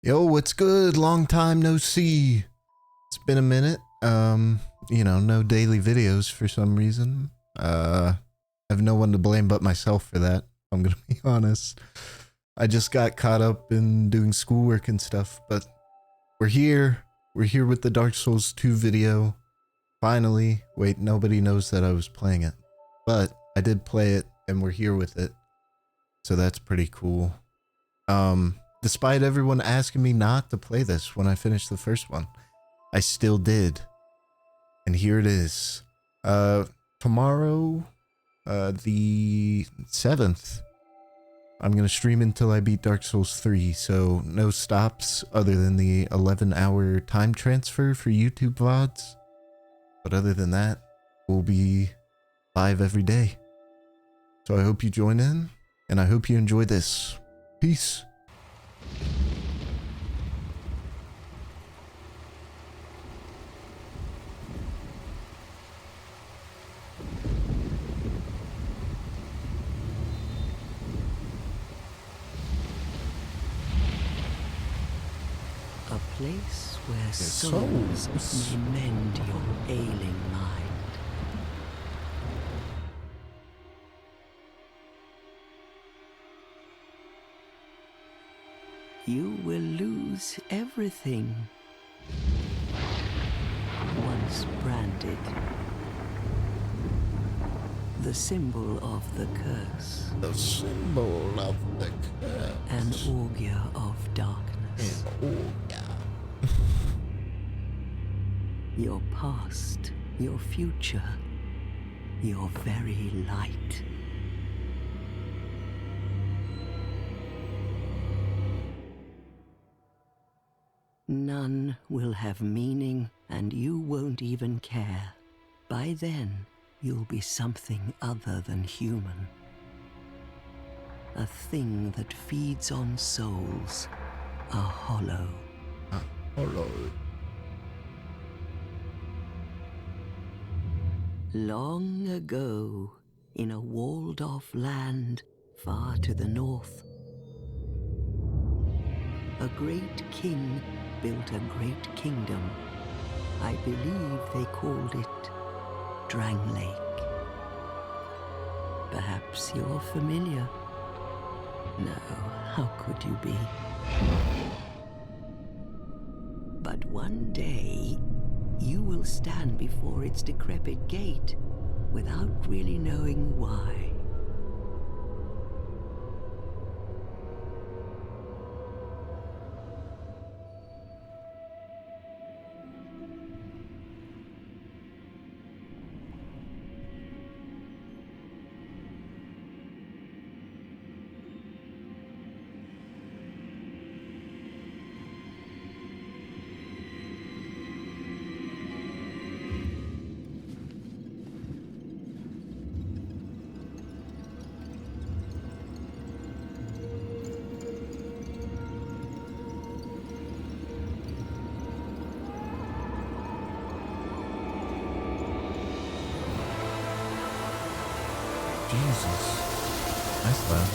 Yo, what's good? Long time no see. It's been a minute. No daily videos for some reason. I have no one to blame but myself for that. I'm gonna be honest. I just got caught up in doing schoolwork and stuff, but we're here. We're here with the Dark Souls 2 video. Finally. Wait, nobody knows that I was playing it. But I did play it and we're here with it. So that's pretty cool. Despite everyone asking me not to play this when I finished the first one, I still did. And here it is. Tomorrow, the 7th, I'm gonna stream until I beat Dark Souls 3, so no stops other than the 11-hour time transfer for YouTube VODs. But other than that, we'll be live every day. So I hope you join in, and I hope you enjoy this. Peace. A place where souls may mend your ailing mind. You will lose everything once branded. The symbol of the curse. The symbol of the curse. An augur of darkness. Your past, your future, your very light. None will have meaning, and you won't even care. By then, you'll be something other than human. A thing that feeds on souls. A hollow. Hollow. Long ago, in a walled-off land far to the north, a great king built a great kingdom. I believe they called it Drang Lake. Perhaps you're familiar. No, how could you be? But one day, you will stand before its decrepit gate without really knowing why. Jesus. Nice lad.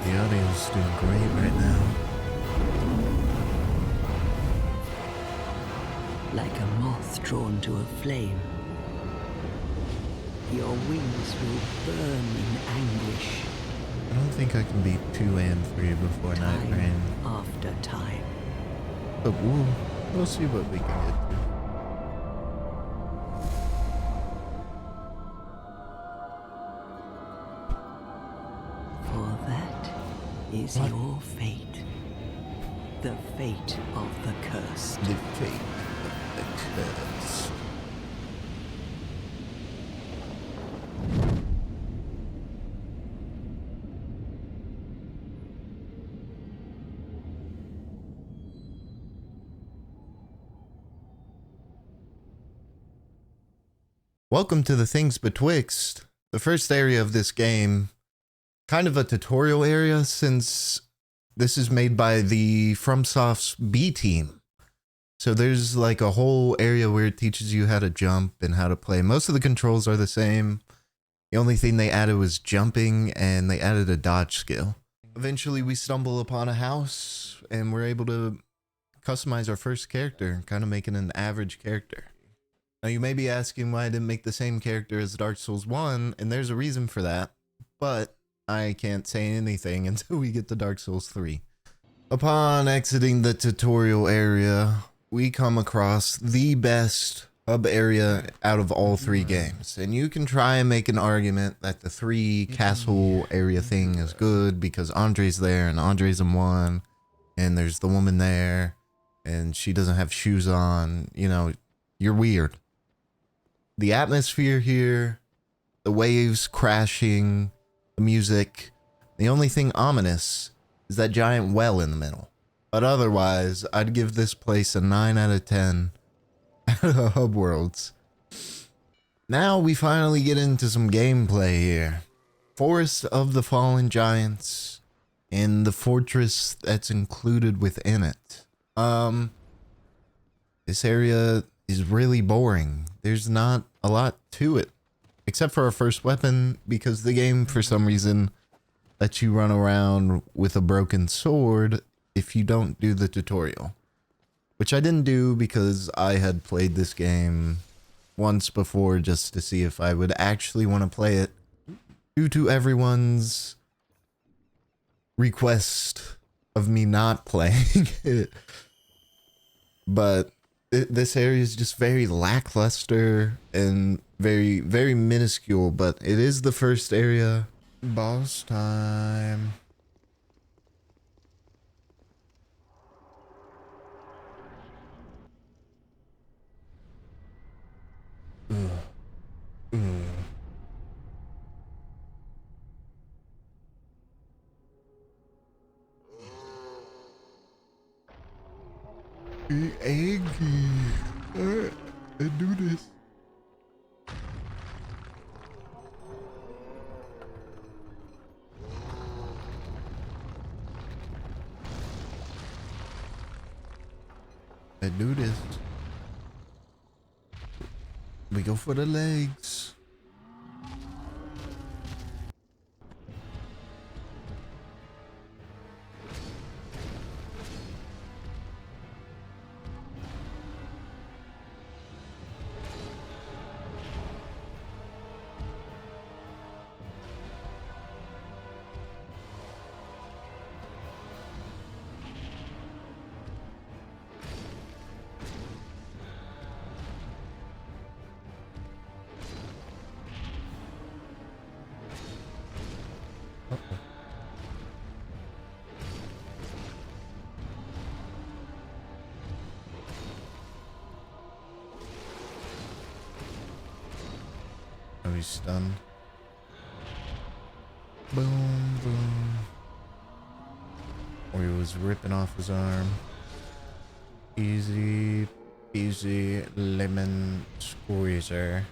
The audio's doing great right now. Like a moth drawn to a flame. Your wings will burn in anguish. I don't think I can beat 2 and 3 before night rain. After time. But we'll see what we can get to. For that is What? your fate. The fate of the cursed. The fate of the curse. Welcome to the Things Betwixt, the first area of this game. Kind of a tutorial area since This is made by the FromSoft's B team. So there's like a whole area where it teaches you how to jump and how to play. Most of the controls are the same. The only thing they added was jumping, and they added a dodge skill. Eventually we stumble upon a house and we're able to customize our first character, kind of making an average character. Now you may be asking why I didn't make the same character as Dark Souls 1, and there's a reason for that, but I can't say anything until we get to Dark Souls 3. Upon exiting the tutorial area, we come across the best hub area out of all 3 games. And you can try and make an argument that the 3 castle area thing is good because Andre's there and Andre's in one, and there's the woman there and she doesn't have shoes on. You know, you're weird. The atmosphere here, the waves crashing, the music, the only thing ominous is that giant well in the middle. But otherwise, I'd give this place a 9 out of 10 out of Hub Worlds. Now we finally get into some gameplay here. Forest of the Fallen Giants and the fortress that's included within it. This area is really boring. There's not a lot to it, except for our first weapon, because the game, for some reason, lets you run around with a broken sword if you don't do the tutorial. Which I didn't do because I had played this game once before just to see if I would actually want to play it, due to everyone's request of me not playing it. But this area is just very lackluster and very, very minuscule, but it is the first area. Boss time. Be angry. I do this. I do this. We go for the legs. Oh, he's stunned. Boom, boom. Or he was ripping off his arm. Easy peasy lemon squeezer.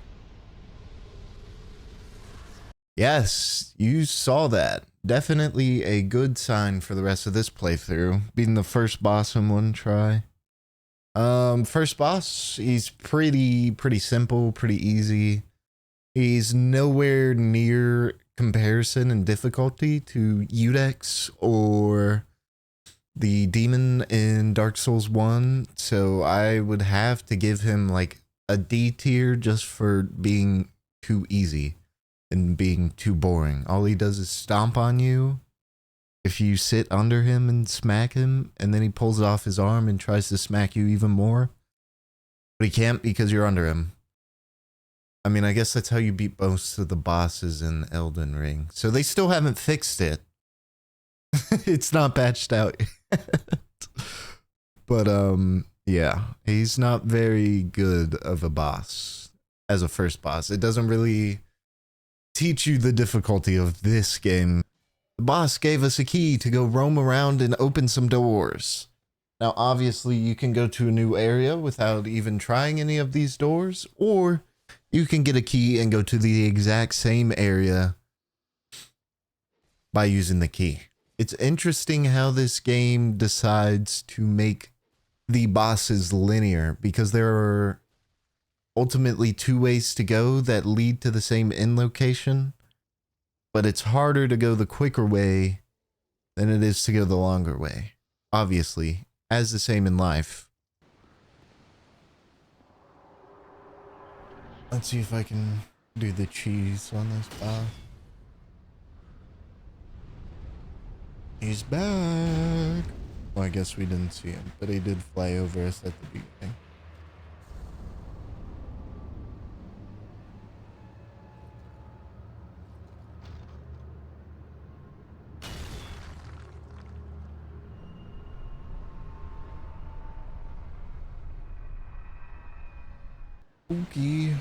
Yes, you saw that. Definitely a good sign for the rest of this playthrough. Beating the first boss in one try. First boss, he's pretty simple, pretty easy. He's nowhere near comparison in difficulty to Udex or the demon in Dark Souls 1. So I would have to give him like a D tier just for being too easy and being too boring. All he does is stomp on you if you sit under him and smack him, and then he pulls off his arm and tries to smack you even more. But he can't because you're under him. I mean, I guess that's how you beat most of the bosses in Elden Ring. So they still haven't fixed it. It's not patched out yet. But, yeah, he's not very good of a boss as a first boss. It doesn't really teach you the difficulty of this game. The boss gave us a key to go roam around and open some doors. Now, obviously, you can go to a new area without even trying any of these doors, or you can get a key and go to the exact same area by using the key. It's interesting how this game decides to make the bosses linear, because there are ultimately two ways to go that lead to the same end location, but it's harder to go the quicker way than it is to go the longer way. Obviously, as the same in life. Let's see if I can do the cheese on this boss. He's back. Well, I guess we didn't see him, but he did fly over us at the beginning. Okay.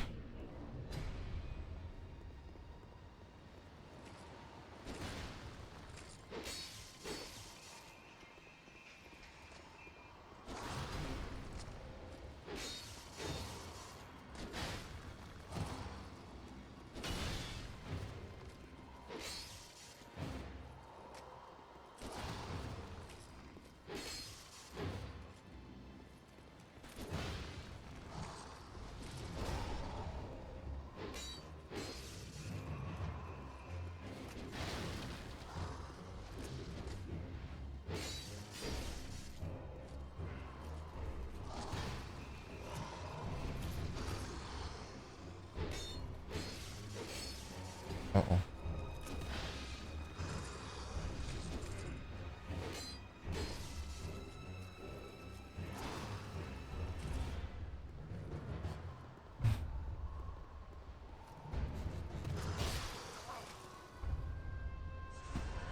Uh-oh.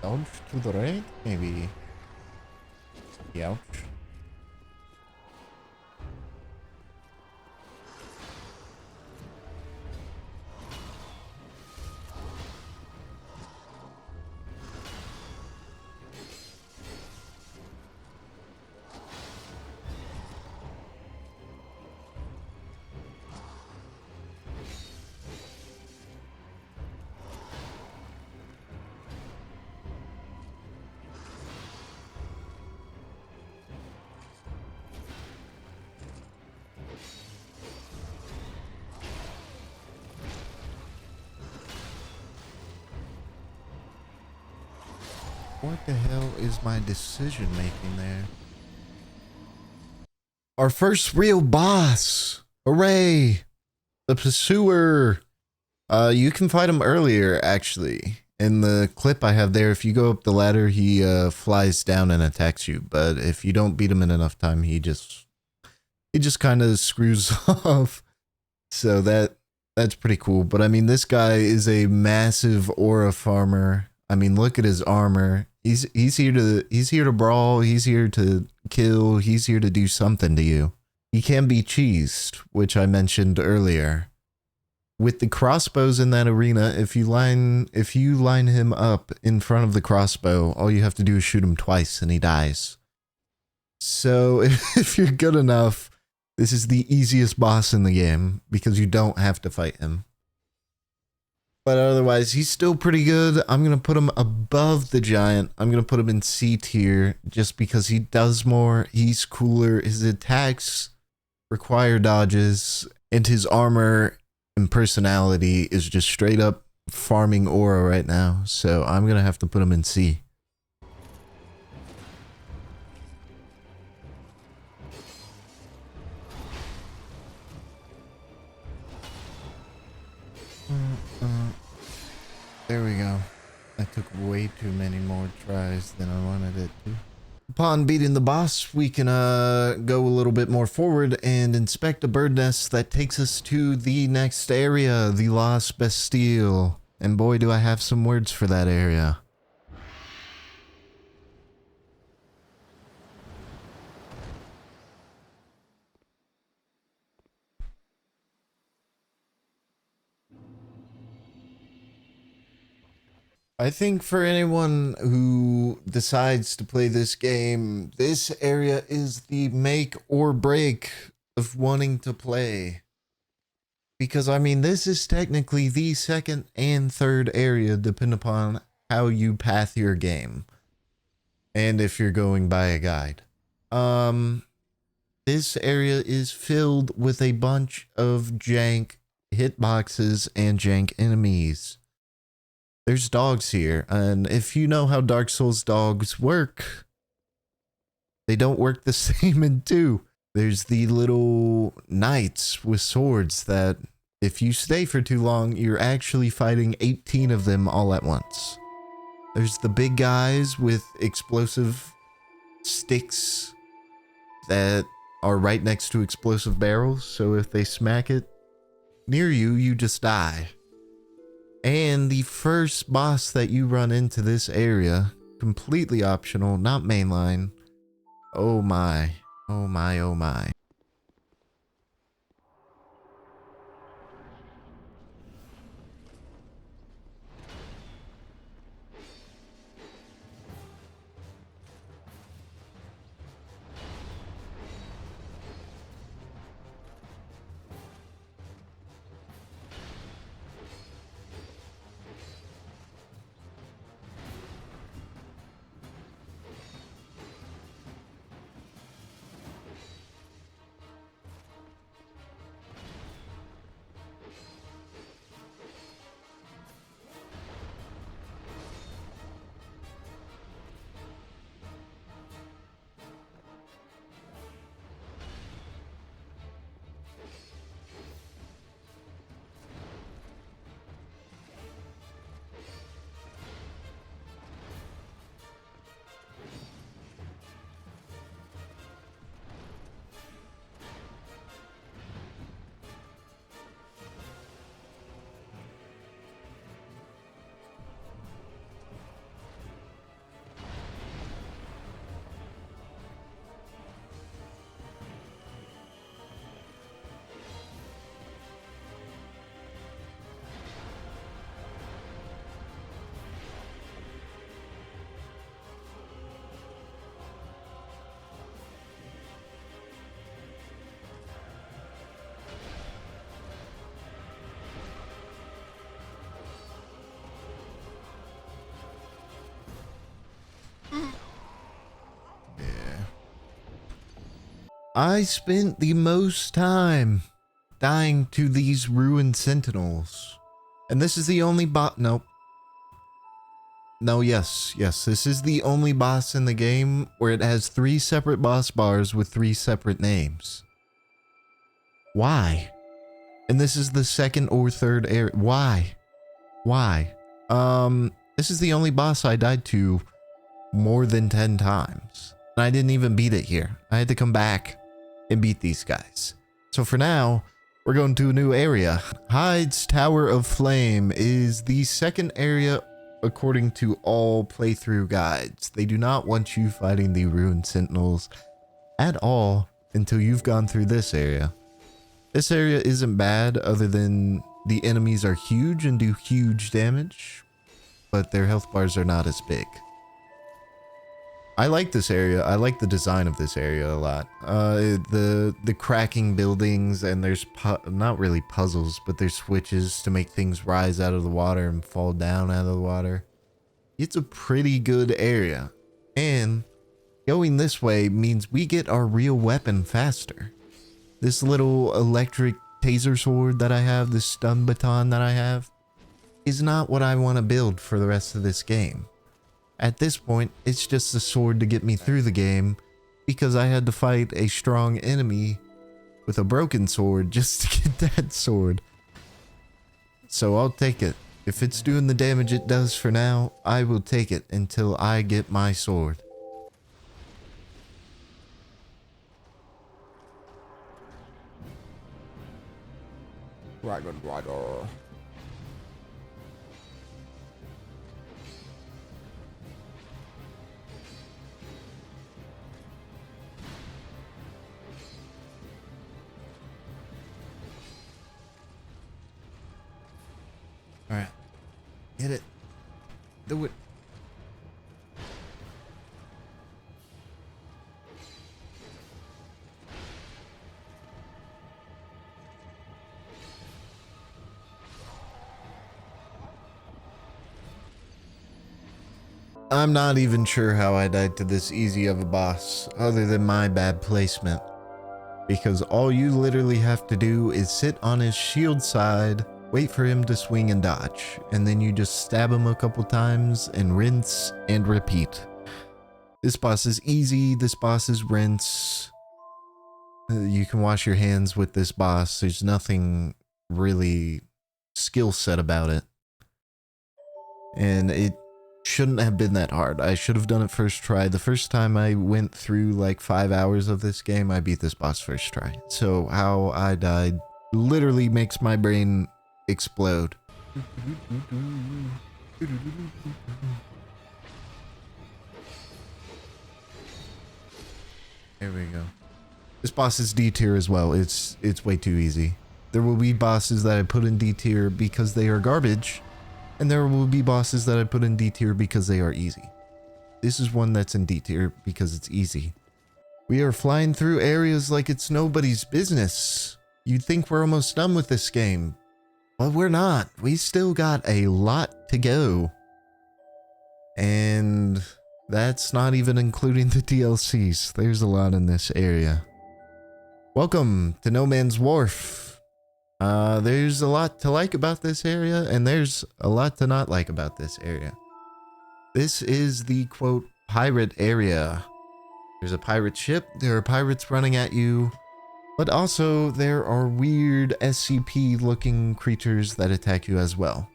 Ouch to the right? Maybe. Ouch. What the hell is my decision making there? Our first real boss! Hooray! The Pursuer! You can fight him earlier, actually. In the clip I have there, if you go up the ladder, he flies down and attacks you. But if you don't beat him in enough time, he just kind of screws off. So that's pretty cool. But I mean, this guy is a massive aura farmer. I mean, look at his armor. He's here to brawl. He's here to kill. He's here to do something to you. He can be cheesed, which I mentioned earlier. With the crossbows in that arena, if you line him up in front of the crossbow, all you have to do is shoot him twice and he dies. So if you're good enough, this is the easiest boss in the game because you don't have to fight him. But otherwise, he's still pretty good. I'm going to put him above the giant. I'm going to put him in C tier just because he does more. He's cooler. His attacks require dodges. And his armor and personality is just straight up farming aura right now. So I'm going to have to put him in C. There we go. I took way too many more tries than I wanted it to. Upon beating the boss, we can go a little bit more forward and inspect a bird nest that takes us to the next area, the Lost Bastille. And boy, do I have some words for that area. I think for anyone who decides to play this game, this area is the make or break of wanting to play. Because, I mean, this is technically the second and third area, depending upon how you path your game. and if you're going by a guide. This area is filled with a bunch of jank hitboxes and jank enemies. There's dogs here, and if you know how Dark Souls dogs work, they don't work the same in 2. There's the little knights with swords that, if you stay for too long, you're actually fighting 18 of them all at once. There's the big guys with explosive sticks that are right next to explosive barrels, so if they smack it near you, you just die. And the first boss that you run into this area, completely optional, not mainline. Oh my, oh my, oh my. I spent the most time dying to these ruined sentinels. And this is the only nope. No, yes, this is the only boss in the game where it has 3 separate boss bars with 3 separate names. Why? And this is the second or third area. Why? Why? This is the only boss I died to more than 10 times. And I didn't even beat it here. I had to come back and beat these guys. So for now, we're going to a new area. Hyde's Tower of Flame is the second area according to all playthrough guides. They do not want you fighting the ruined sentinels at all until you've gone through this area. This area isn't bad other than the enemies are huge and do huge damage, but their health bars are not as big. I like this area. I like the design of this area a lot. The cracking buildings, and there's not really puzzles, but there's switches to make things rise out of the water and fall down out of the water. It's a pretty good area. And going this way means we get our real weapon faster. This little electric taser sword that I have, this stun baton that I have, is not what I want to build for the rest of this game. At this point, it's just a sword to get me through the game because I had to fight a strong enemy with a broken sword just to get that sword. So I'll take it. If it's doing the damage it does for now, I will take it until I get my sword. Dragon Rider. Alright. Get it. Do it. I'm not even sure how I died to this easy of a boss, other than my bad placement. Because all you literally have to do is sit on his shield side, wait for him to swing and dodge, and then you just stab him a couple times and rinse and repeat. This boss is easy, this boss is rinse. You can wash your hands with this boss. There's nothing really skill set about it. And it shouldn't have been that hard. I should have done it first try. The first time I went through like 5 hours of this game, I beat this boss first try. So how I died literally makes my brain explode. There we go. This boss is D tier as well. It's way too easy. There will be bosses that I put in D tier because they are garbage, and there will be bosses that I put in D tier because they are easy. This is one that's in D tier because it's easy. We are flying through areas like it's nobody's business. You'd think we're almost done with this game, but we're not. We still got a lot to go. And that's not even including the DLCs. There's a lot in this area. Welcome to No Man's Wharf. There's a lot to like about this area, and there's a lot to not like about this area. This is the, quote, pirate area. There's a pirate ship, there are pirates running at you, but also there are weird SCP-looking creatures that attack you as well.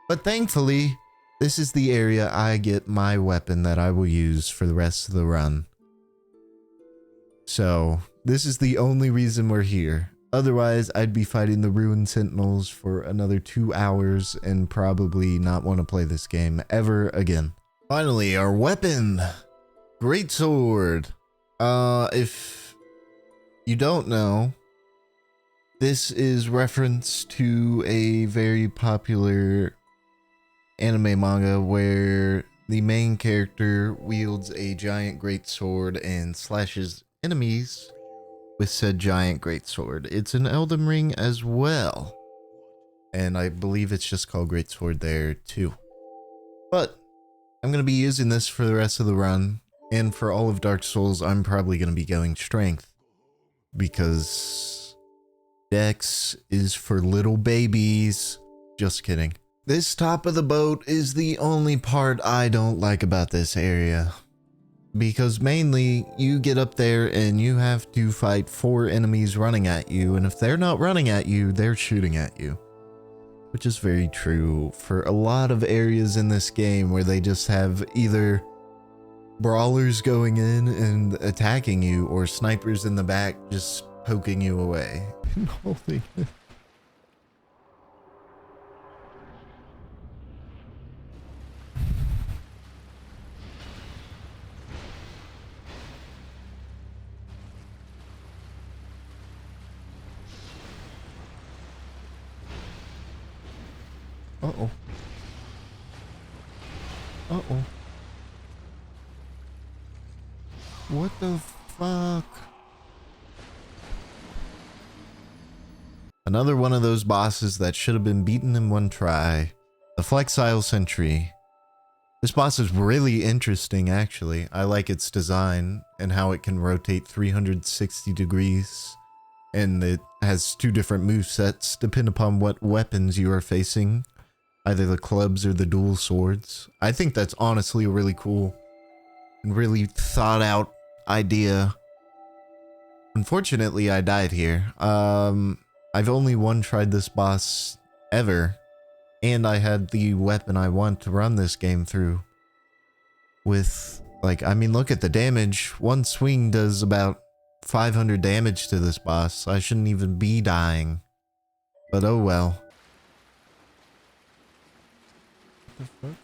But thankfully, this is the area I get my weapon that I will use for the rest of the run. So, this is the only reason we're here. Otherwise, I'd be fighting the Ruined Sentinels for another 2 hours and probably not want to play this game ever again. Finally, our weapon! Greatsword. If you don't know, this is reference to a very popular anime manga where the main character wields a giant greatsword and slashes enemies with said giant greatsword. It's an Elden Ring as well, and I believe it's just called Greatsword there too. But I'm going to be using this for the rest of the run, and for all of Dark Souls, I'm probably going to be going Strength, because Dex is for little babies. Just kidding. This top of the boat is the only part I don't like about this area. Because mainly, you get up there and you have to fight 4 enemies running at you, and if they're not running at you, they're shooting at you. Which is very true for a lot of areas in this game where they just have either brawlers going in and attacking you, or snipers in the back just poking you away. Holy. Uh-oh. Uh-oh. What the fuck? Another one of those bosses that should have been beaten in one try. The Flexile Sentry. This boss is really interesting, actually. I like its design and how it can rotate 360 degrees. And it has 2 different movesets, depending upon what weapons you are facing. Either the clubs or the dual swords. I think that's honestly a really cool and really thought out idea. Unfortunately, I died here. I've only one-tried this boss ever, and I had the weapon I want to run this game through. With, like, I mean, look at the damage. One swing does about 500 damage to this boss. I shouldn't even be dying. But oh well. What the fuck?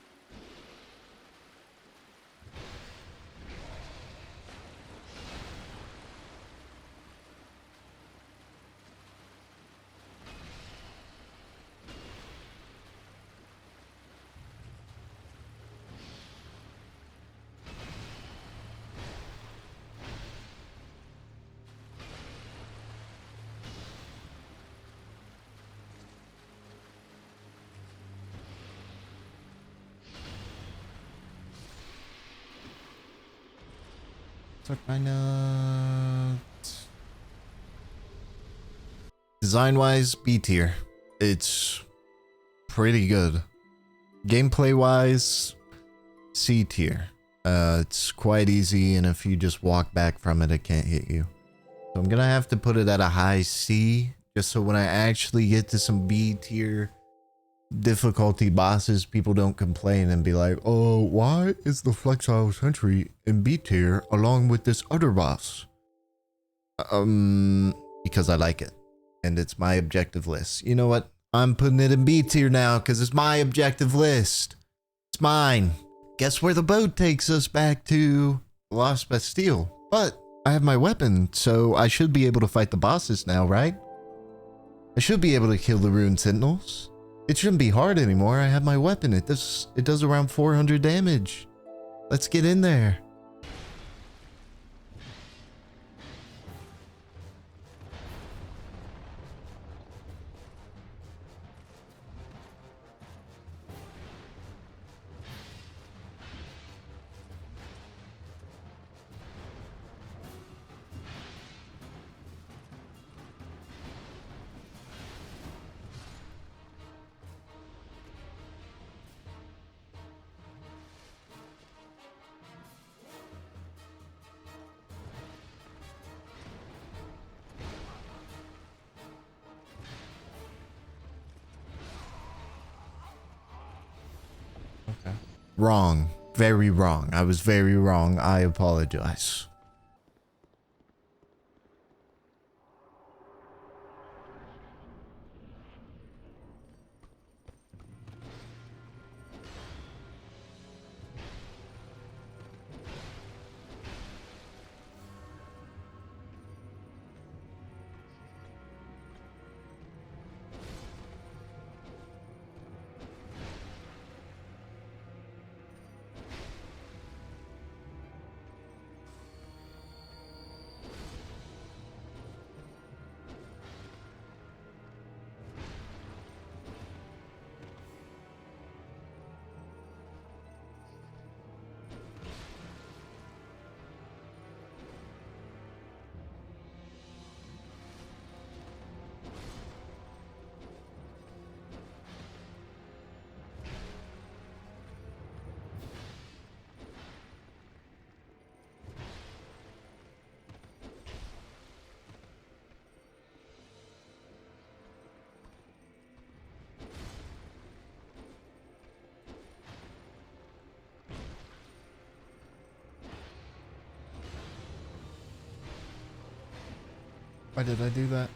Took my notes. Design-wise, B tier. It's pretty good. Gameplay-wise, C tier. It's quite easy, and if you just walk back from it, it can't hit you. So I'm gonna have to put it at a high C, just so when I actually get to some B tier difficulty bosses, people don't complain and be like, oh, why is the Flexile Sentry in B tier along with this other boss? Because I like it, and it's my objective list. You know what? I'm putting it in B tier now because it's my objective list. It's mine. Guess where the boat takes us back to? Lost Bastille. But I have my weapon, so I should be able to fight the bosses now, right? I should be able to kill the Rune Sentinels. It shouldn't be hard anymore. I have my weapon. It does around 400 damage. Let's get in there. Okay. Wrong. Very wrong. I was very wrong. I apologize. Why did I do that?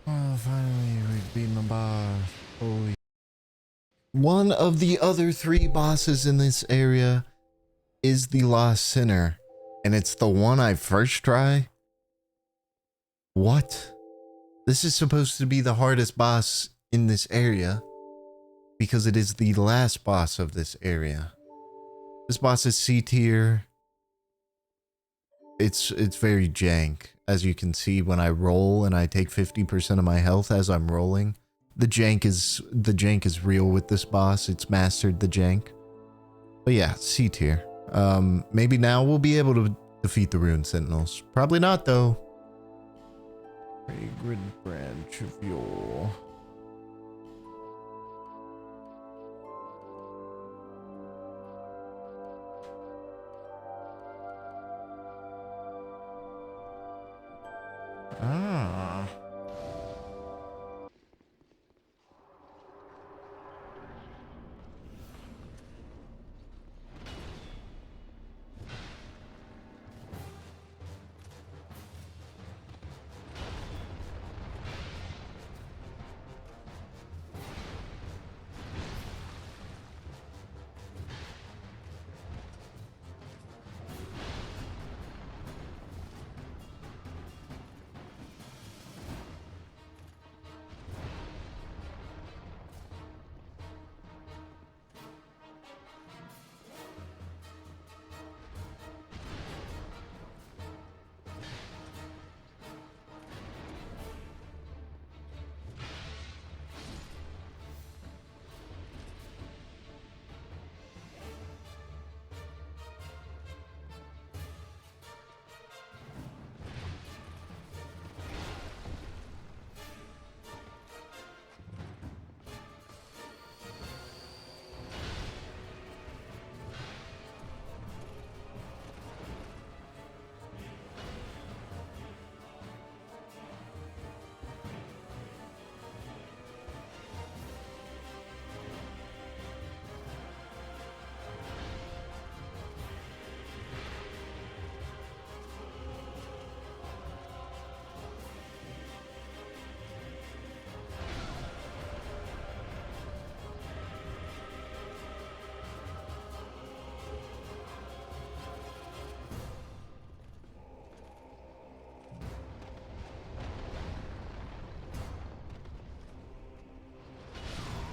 Oh, finally, we beat my boss. Holy. One of the other 3 bosses in this area is the Lost Sinner, and it's the one I first try. What? This is supposed to be the hardest boss in this area because it is the last boss of this area. This boss is C tier. It's very jank. As you can see, when I roll and I take 50% of my health as I'm rolling, the jank is real with this boss. It's mastered the jank. But yeah, C tier. Maybe now we'll be able to defeat the Rune Sentinels. Probably not though. Fragrant branch of yore. Ah.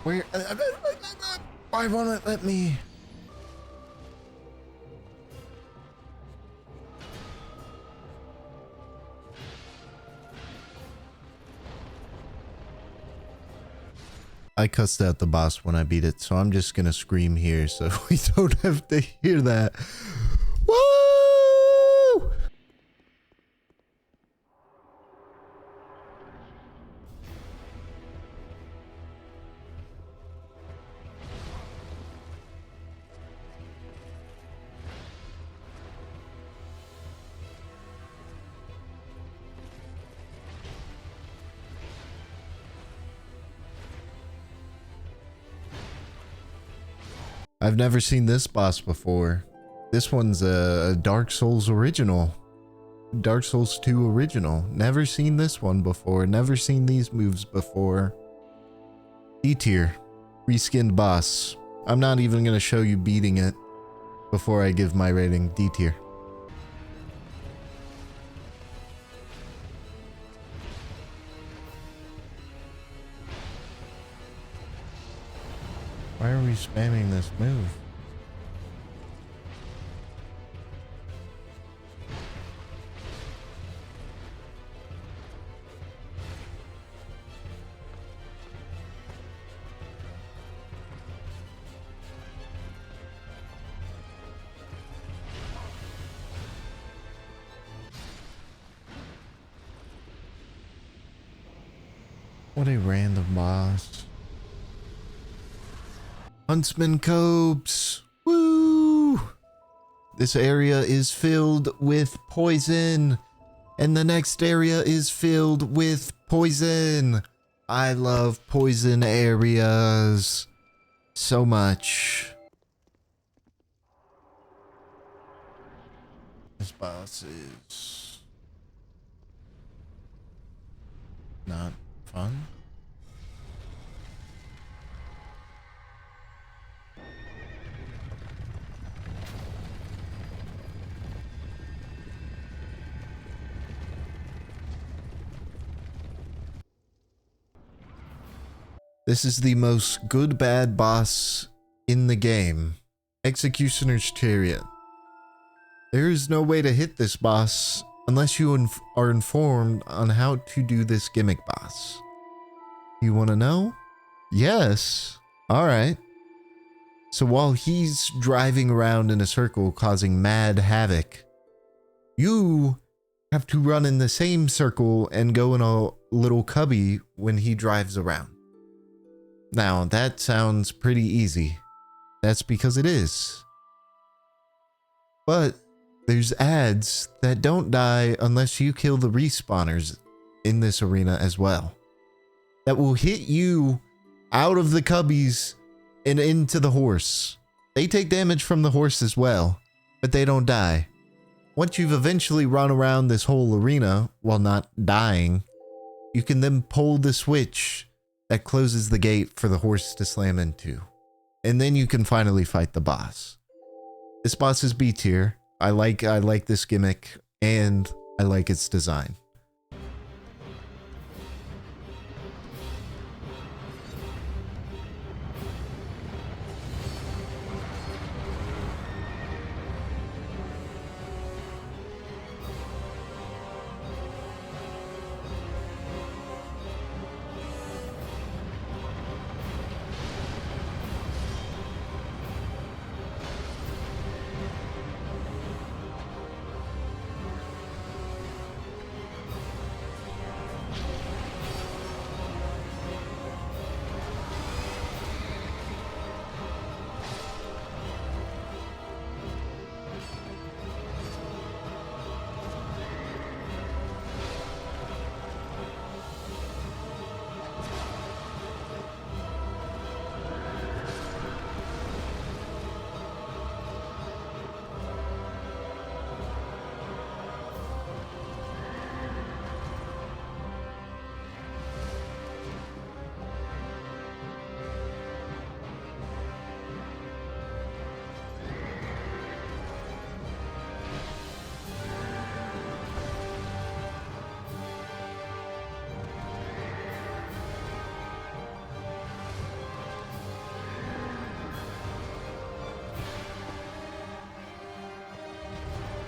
Where? Why won't it let me? I cussed out the boss when I beat it, so I'm just gonna scream here so we don't have to hear that. Woo! I've never seen this boss before. This one's a Dark Souls original. Dark Souls 2 original. Never seen this one before. Never seen these moves before. D tier. Reskinned boss. I'm not even going to show you beating it before I give my rating. D tier. Why are we spamming this move? What a random boss. Huntsman Copes. Woo! This area is filled with poison. And the next area is filled with poison. I love poison areas so much. This boss is not fun. This is the most good bad boss in the game. Executioner's Chariot. There is no way to hit this boss unless you are informed on how to do this gimmick boss. You want to know? Yes. Alright. So while he's driving around in a circle causing mad havoc, you have to run in the same circle and go in a little cubby when he drives around. Now, that sounds pretty easy. That's because it is. But there's ads that don't die unless you kill the respawners in this arena as well. That will hit you out of the cubbies and into the horse. They take damage from the horse as well, but they don't die. Once you've eventually run around this whole arena while not dying, you can then pull the switch that closes the gate for the horse to slam into. And then you can finally fight the boss. This boss is B tier. I like this gimmick, and I like its design.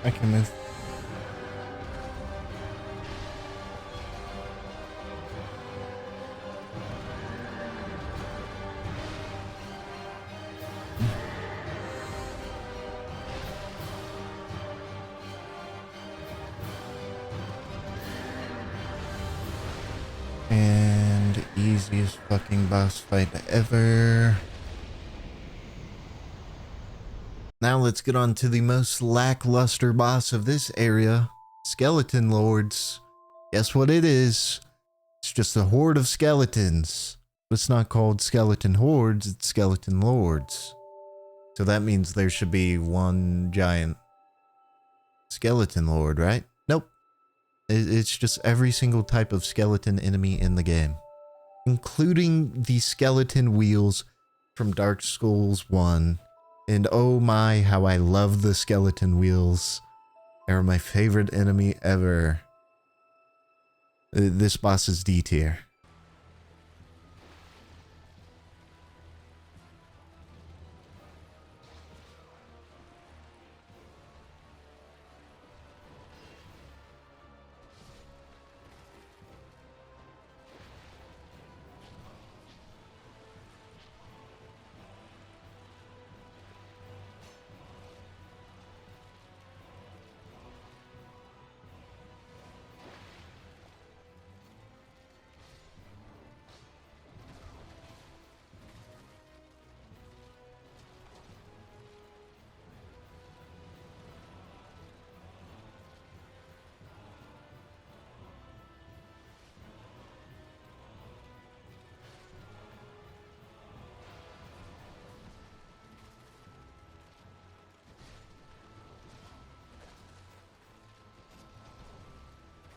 I can move. And easiest fucking boss fight ever. Now let's get on to the most lackluster boss of this area, Skeleton Lords. Guess what it is? It's just a horde of skeletons. But it's not called Skeleton Hordes, it's Skeleton Lords. So that means there should be one giant Skeleton Lord, right? Nope. It's just every single type of skeleton enemy in the game, including the skeleton wheels from Dark Souls 1. And oh my, how I love the skeleton wheels. They're my favorite enemy ever. This boss is D tier.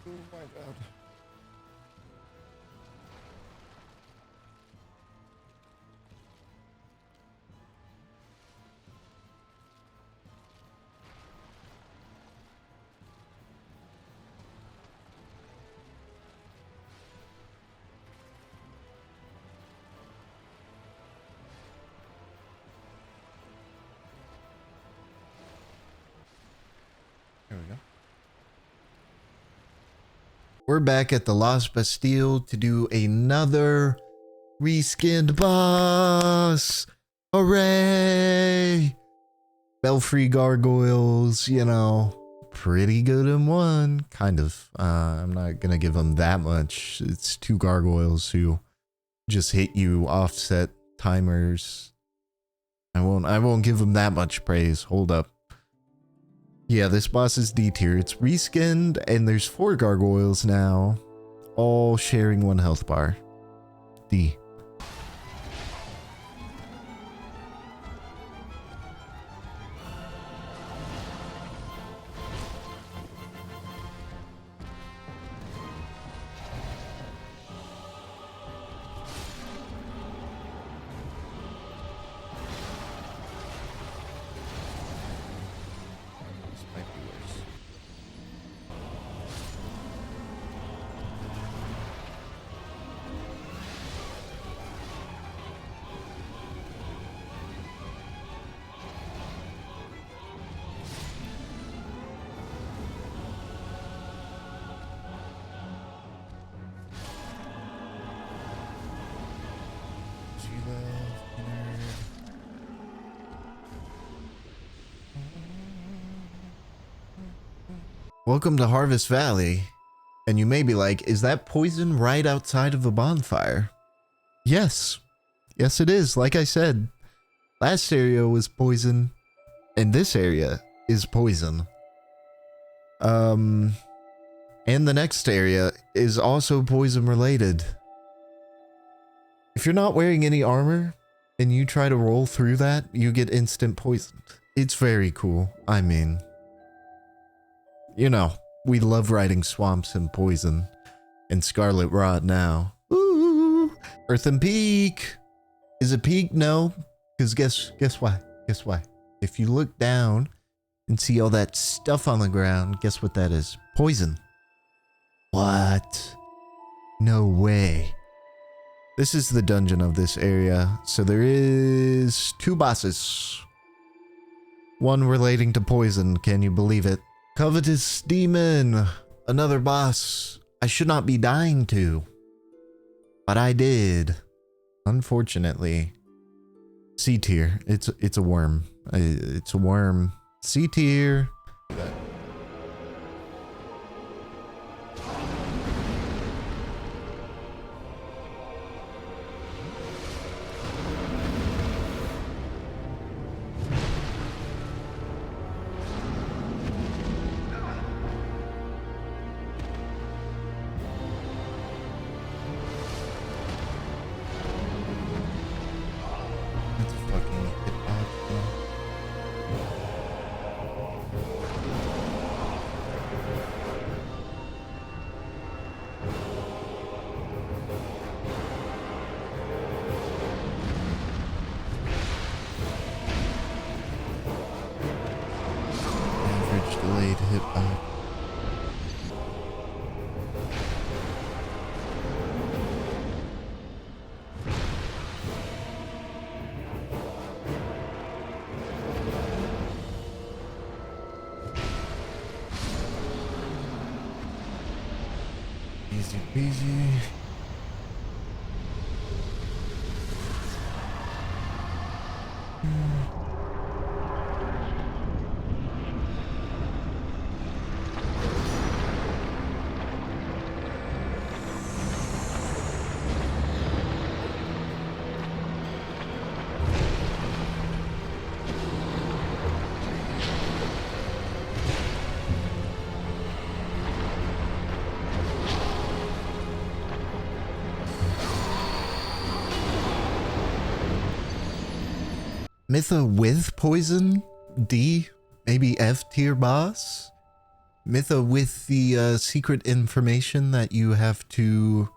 Oh my god. There we go. We're back at the Lost Bastille to do another reskinned boss. Hooray! Belfry gargoyles, you know, pretty good in one, kind of. I'm not gonna give them that much. It's two gargoyles who just hit you offset timers. I won't give them that much praise. Hold up. Yeah, this boss is D tier. It's reskinned, and there's 4 gargoyles now, all sharing 1 health bar. D. Welcome to Harvest Valley. And you may be like, is that poison right outside of a bonfire? Yes. Yes, it is. Like I said, last area was poison, and this area is poison. And the next area is also poison related. If you're not wearing any armor and you try to roll through that, you get instant poisoned. It's very cool. I mean, you know, we love riding swamps and poison and Scarlet Rot now. Ooh, Earthen Peak. Is it peak? No, because guess why? Guess why? If you look down and see all that stuff on the ground, guess what that is? Poison. What? No way. This is the dungeon of this area. So there is 2 bosses. One relating to poison, can you believe it? Covetous demon. Another boss I should not be dying to. But I did. Unfortunately. C tier. It's a worm. It's a worm. C tier. That's a fucking hitbox, bro. Average delayed hitbox. Easy peasy. Mytha with poison? D? Maybe F tier boss? Mytha with the secret information that you have to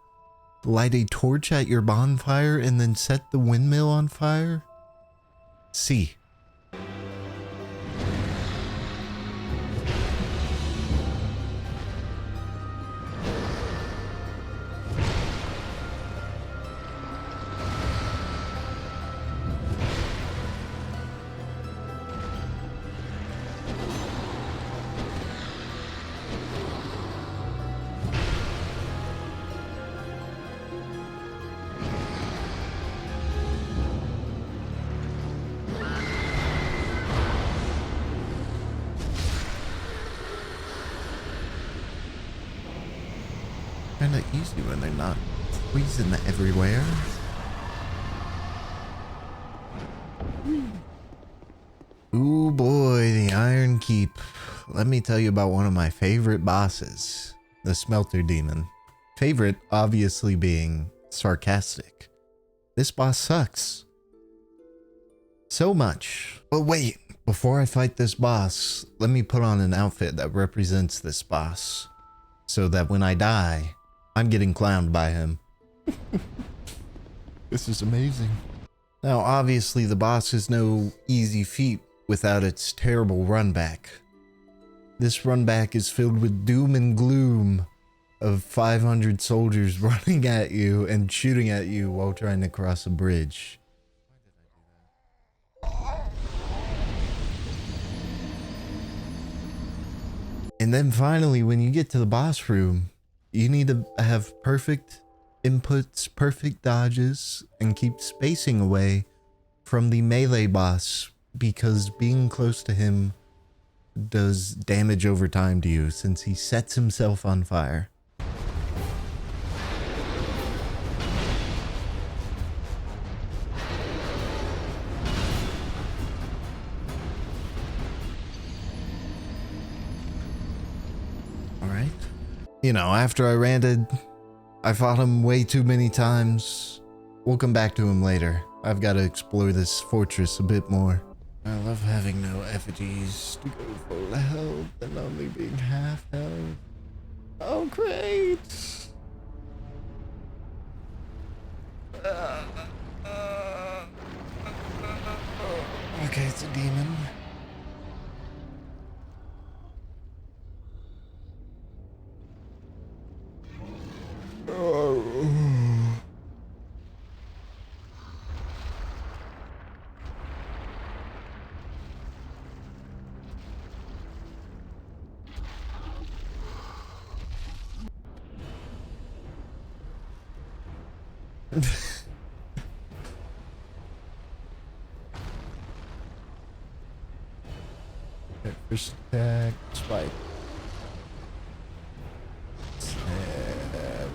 light a torch at your bonfire and then set the windmill on fire? C. Kinda easy when they're not poison everywhere. Ooh boy, the Iron Keep. Let me tell you about one of my favorite bosses, the Smelter Demon. Favorite, obviously, being sarcastic. This boss sucks. So much. But wait, before I fight this boss, let me put on an outfit that represents this boss, so that when I die, I'm getting clowned by him. This is amazing. Now, obviously, the boss is no easy feat without its terrible run back. This run back is filled with doom and gloom of 500 soldiers running at you and shooting at you while trying to cross a bridge. And then finally, when you get to the boss room, you need to have perfect inputs, perfect dodges, and keep spacing away from the melee boss, because being close to him does damage over time to you since he sets himself on fire. Alright. You know, after I ranted, I fought him way too many times. We'll come back to him later. I've got to explore this fortress a bit more. I love having no effigies to go full health and only being half health. Oh, great! Okay, it's a demon. Okay, first attack, spike. Stab.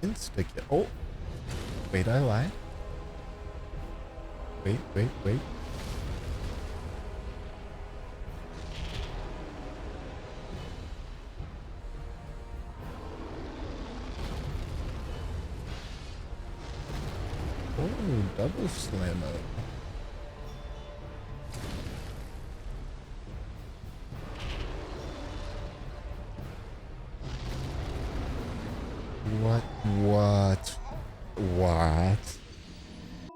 Insta kill. Oh, wait, I lied. Wait. Oh, double slammer. What?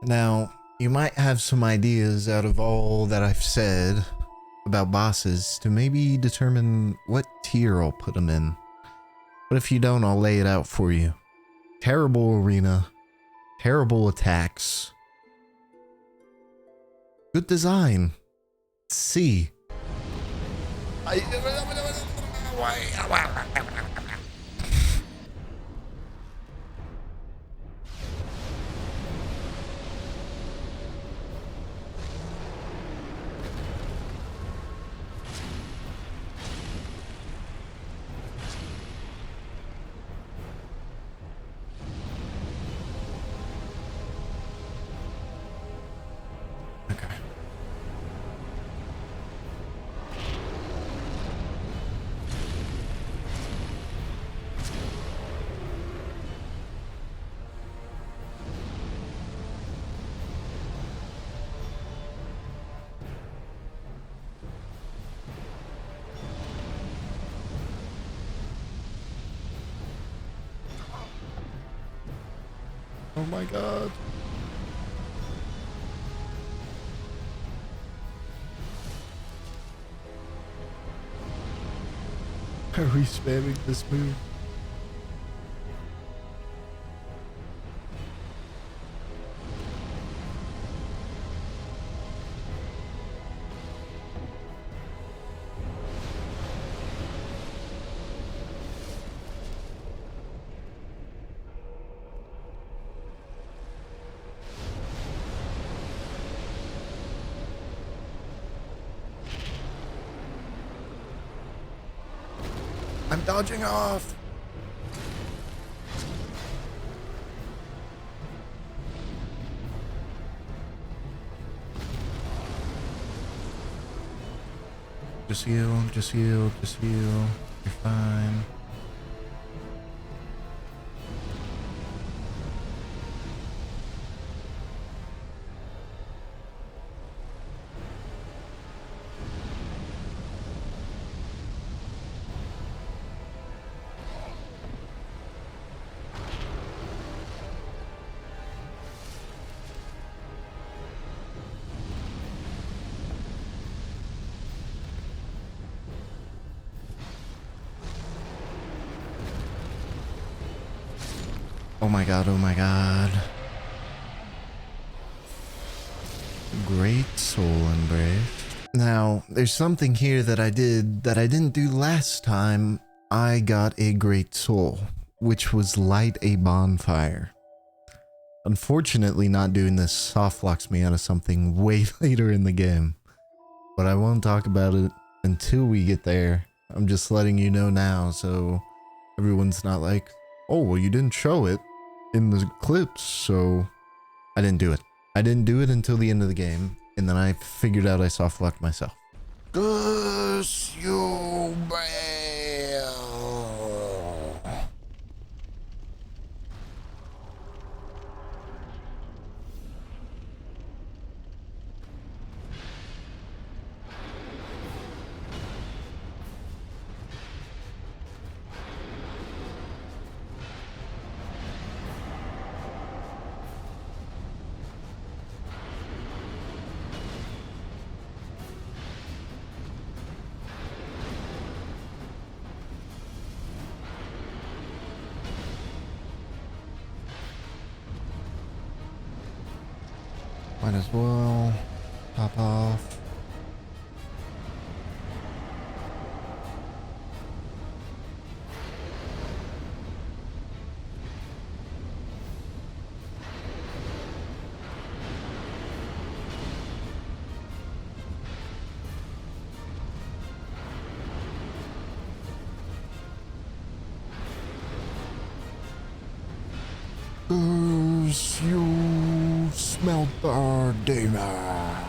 Now, you might have some ideas out of all that I've said about bosses to maybe determine what tier I'll put them in. But if you don't, I'll lay it out for you. Terrible arena, terrible attacks, good design, C. Okay. Oh my god. Are we spamming this move? I'm dodging off. Just heal. You're fine. Oh my god. Great soul embrace. Now, there's something here that I did that I didn't do last time I got a great soul, which was light a bonfire. Unfortunately, not doing this soft locks me out of something way later in the game, but I won't talk about it until we get there. I'm just letting you know now so everyone's not like, oh, well, you didn't show it in the clips, so I didn't do it. I didn't do it until the end of the game, and then I figured out I soft locked myself. Goose, you bail. Might as well pop off. Melter Demon.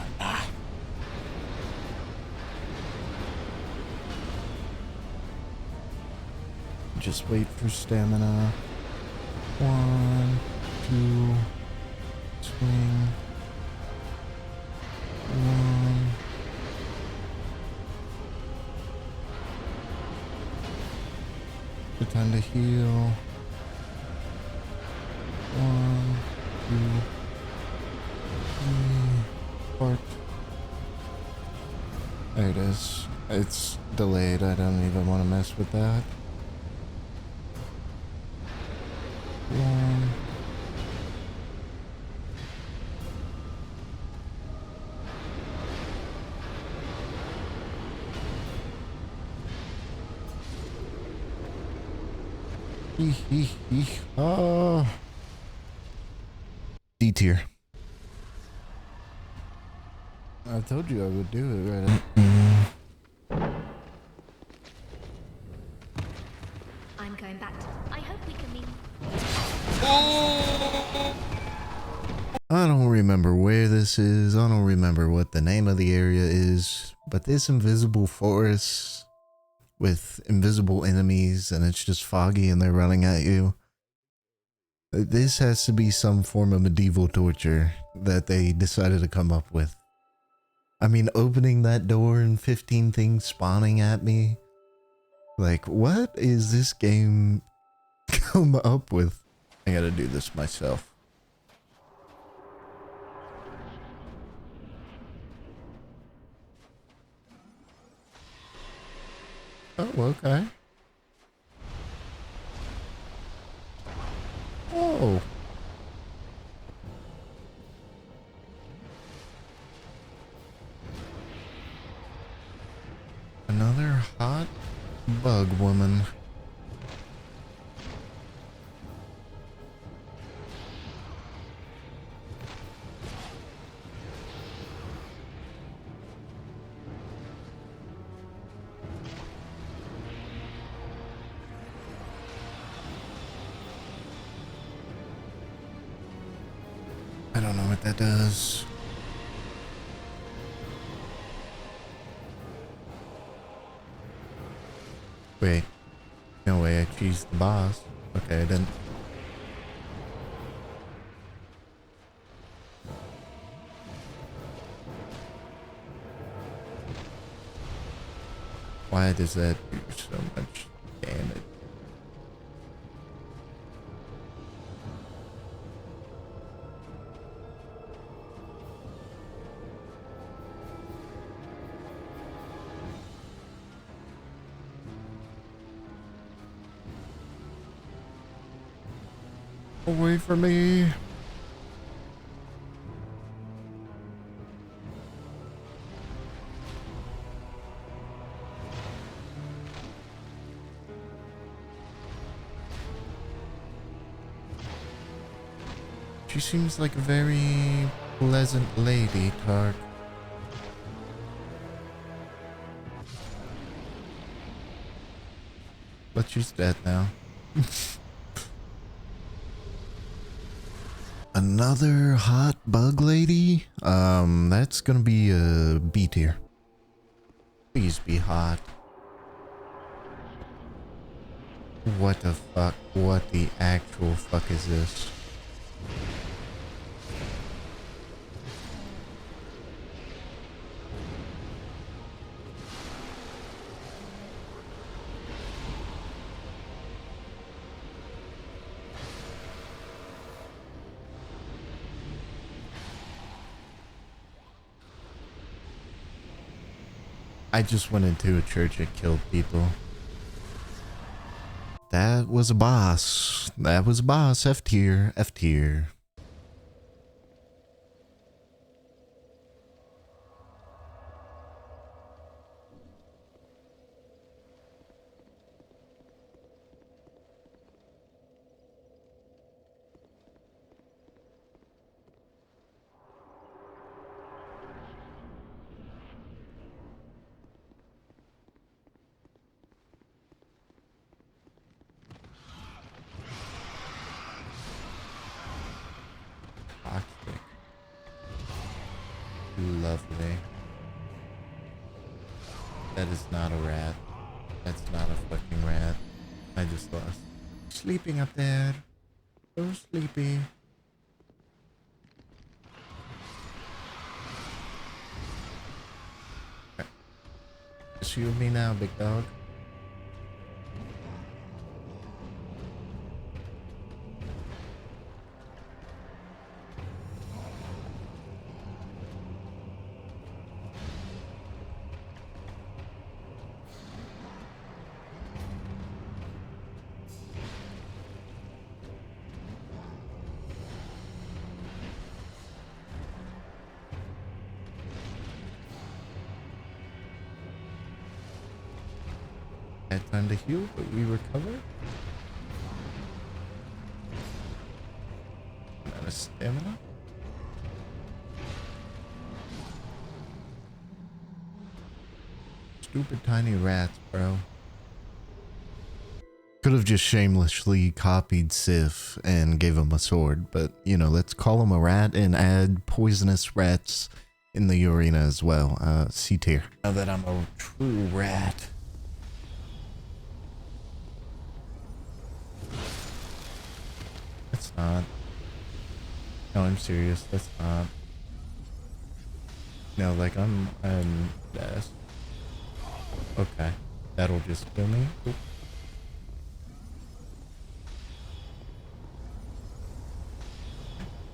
Just wait for stamina. 1, 2, swing. 1. Good time to heal. 1, 2, 3. Part. There it is. It's delayed. I don't even want to mess with that. 1. Oh. D tier. I told you I would do it right. I'm going back to. I hope we can meet. I don't remember where this is. I don't remember what the name of the area is. But this invisible forest with invisible enemies and it's just foggy and they're running at you. This has to be some form of medieval torture that they decided to come up with. I mean, opening that door and 15 things spawning at me. Like, what is this game come up with? I gotta do this myself. Oh, okay. Oh. Another hot bug woman. I don't know what that does. Wait. No way, I cheesed the boss. Okay, I didn't. Why does that do so much damage? Away from me. She seems like a very pleasant lady, Tark. But she's dead now. Another hot bug lady? That's gonna be a B tier. Please be hot. What the fuck? What the actual fuck is this? I just went into a church and killed people. That was a boss. That was a boss. F tier. F tier. lovely. That is not a rat. That's not a fucking rat. I just lost. Sleeping up there. So sleepy. Okay. Shield me now, big dog. Had time to heal, but we recovered. Amount of stamina. Stupid tiny rats, bro. Could have just shamelessly copied Sif and gave him a sword, but you know, let's call him a rat and add poisonous rats in the arena as well. C tier. Now that I'm a true rat. That's not. No, I'm serious. That's not. No, like I'm yes. Okay. That'll just kill me. Oop.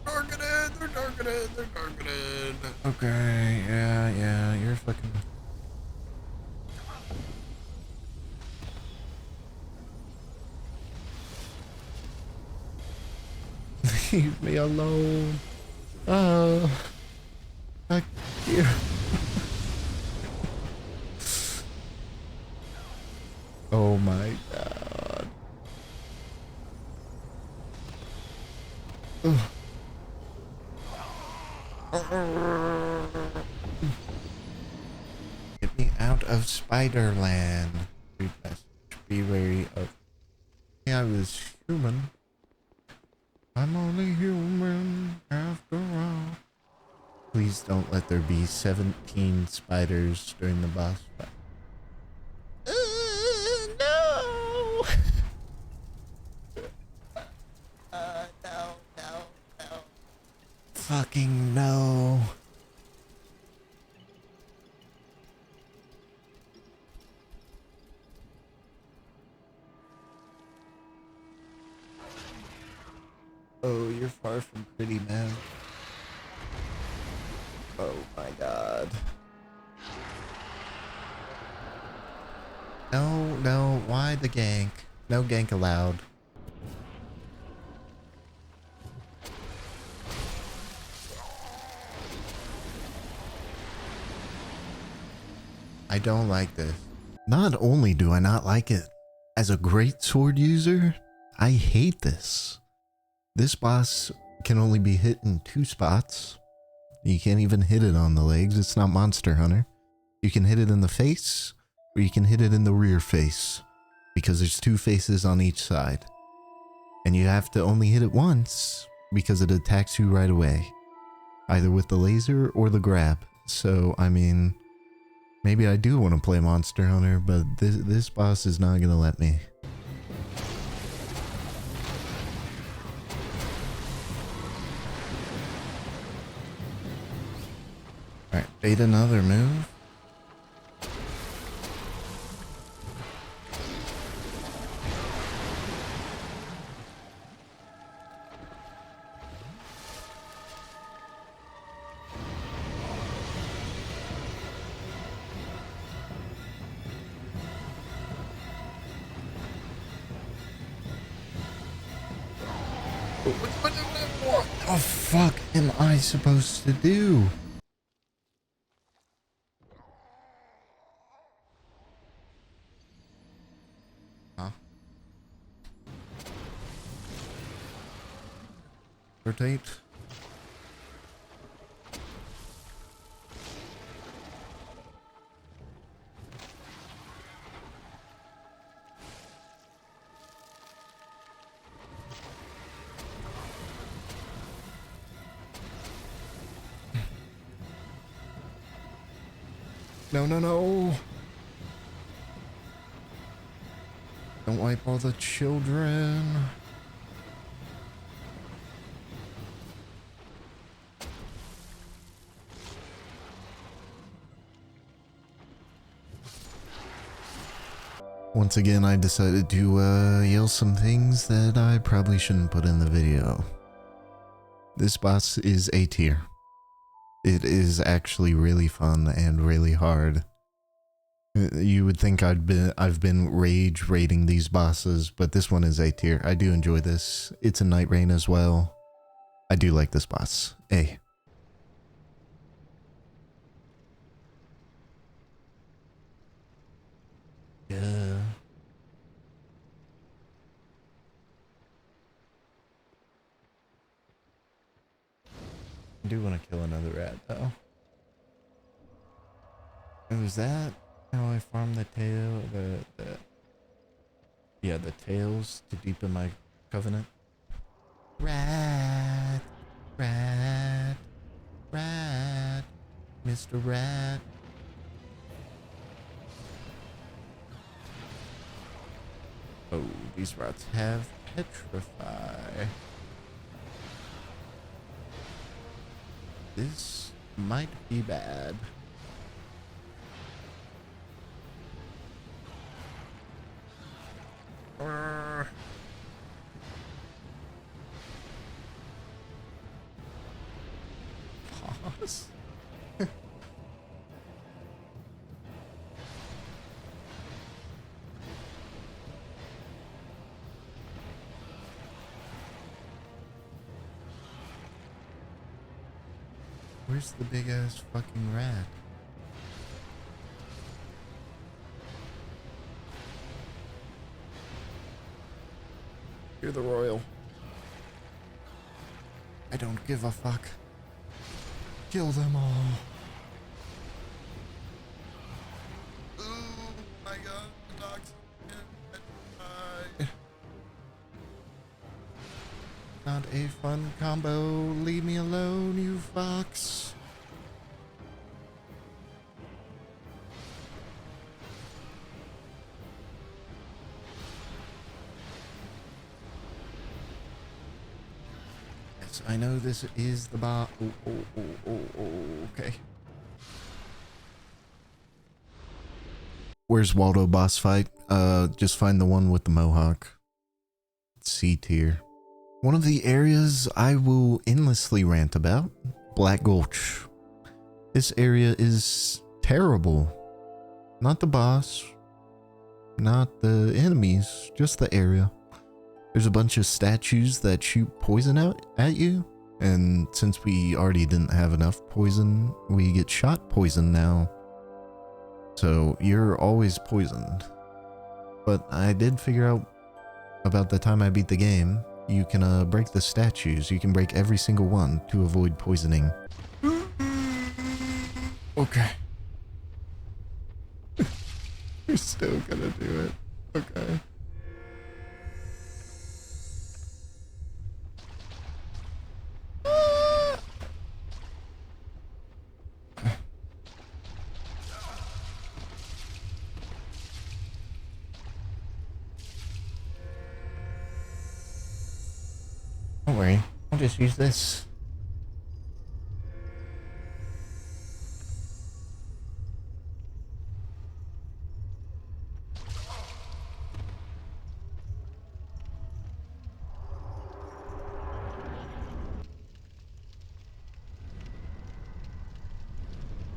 Targeted! They're targeted! They're targeted! Okay, yeah, you're fucking... Leave me alone. Fuck you. Oh my god. Ugh. Get me out of Spiderland. Be wary of. Yeah, I was human. I'm only human after all. Please don't let there be 17 spiders during the boss fight. No! No. Fucking no. Oh, you're far from pretty, man. Oh my god. No, why the gank? No gank allowed. I don't like this. Not only do I not like it, as a great sword user, I hate this. This boss can only be hit in 2 spots. You can't even hit it on the legs. It's not Monster Hunter. You can hit it in the face, or you can hit it in the rear face, because there's 2 faces on each side. And you have to only hit it once, because it attacks you right away, either with the laser or the grab. So, I mean, maybe I do want to play Monster Hunter, but this boss is not gonna let me. Alright, bait another move. What the fuck am I supposed to do? Huh? Rotate. No, no, no. Don't wipe all the children. Once again, I decided to yell some things that I probably shouldn't put in the video. This boss is A tier. It is actually really fun and really hard. You would think I've been rage rating these bosses, but this one is A tier. I do enjoy this. It's a Night Rain as well. I do like this boss. A. Yeah. I do want to kill another rat though. And was that how I farmed the tail? Yeah, the tails to deepen my covenant. Rat, rat, rat, Mr. Rat. Oh, these rats have petrify. This might be bad. Pause. Where's the big ass fucking rat? You're the royal. I don't give a fuck. Kill them all. Oh my god, the dogs. Not a fun combo. Leave me alone, you fox. Yes, I know this is the bar. Okay. Where's Waldo boss fight? Just find the one with the mohawk. C tier. One of the areas I will endlessly rant about, Black Gulch. This area is terrible. Not the boss, not the enemies, just the area. There's a bunch of statues that shoot poison out at you, and since we already didn't have enough poison, we get shot poison now. So you're always poisoned. But I did figure out about the time I beat the game, you can break the statues. You can break every single one to avoid poisoning. Okay. You're still gonna do it. Okay. Don't worry, I'll just use this.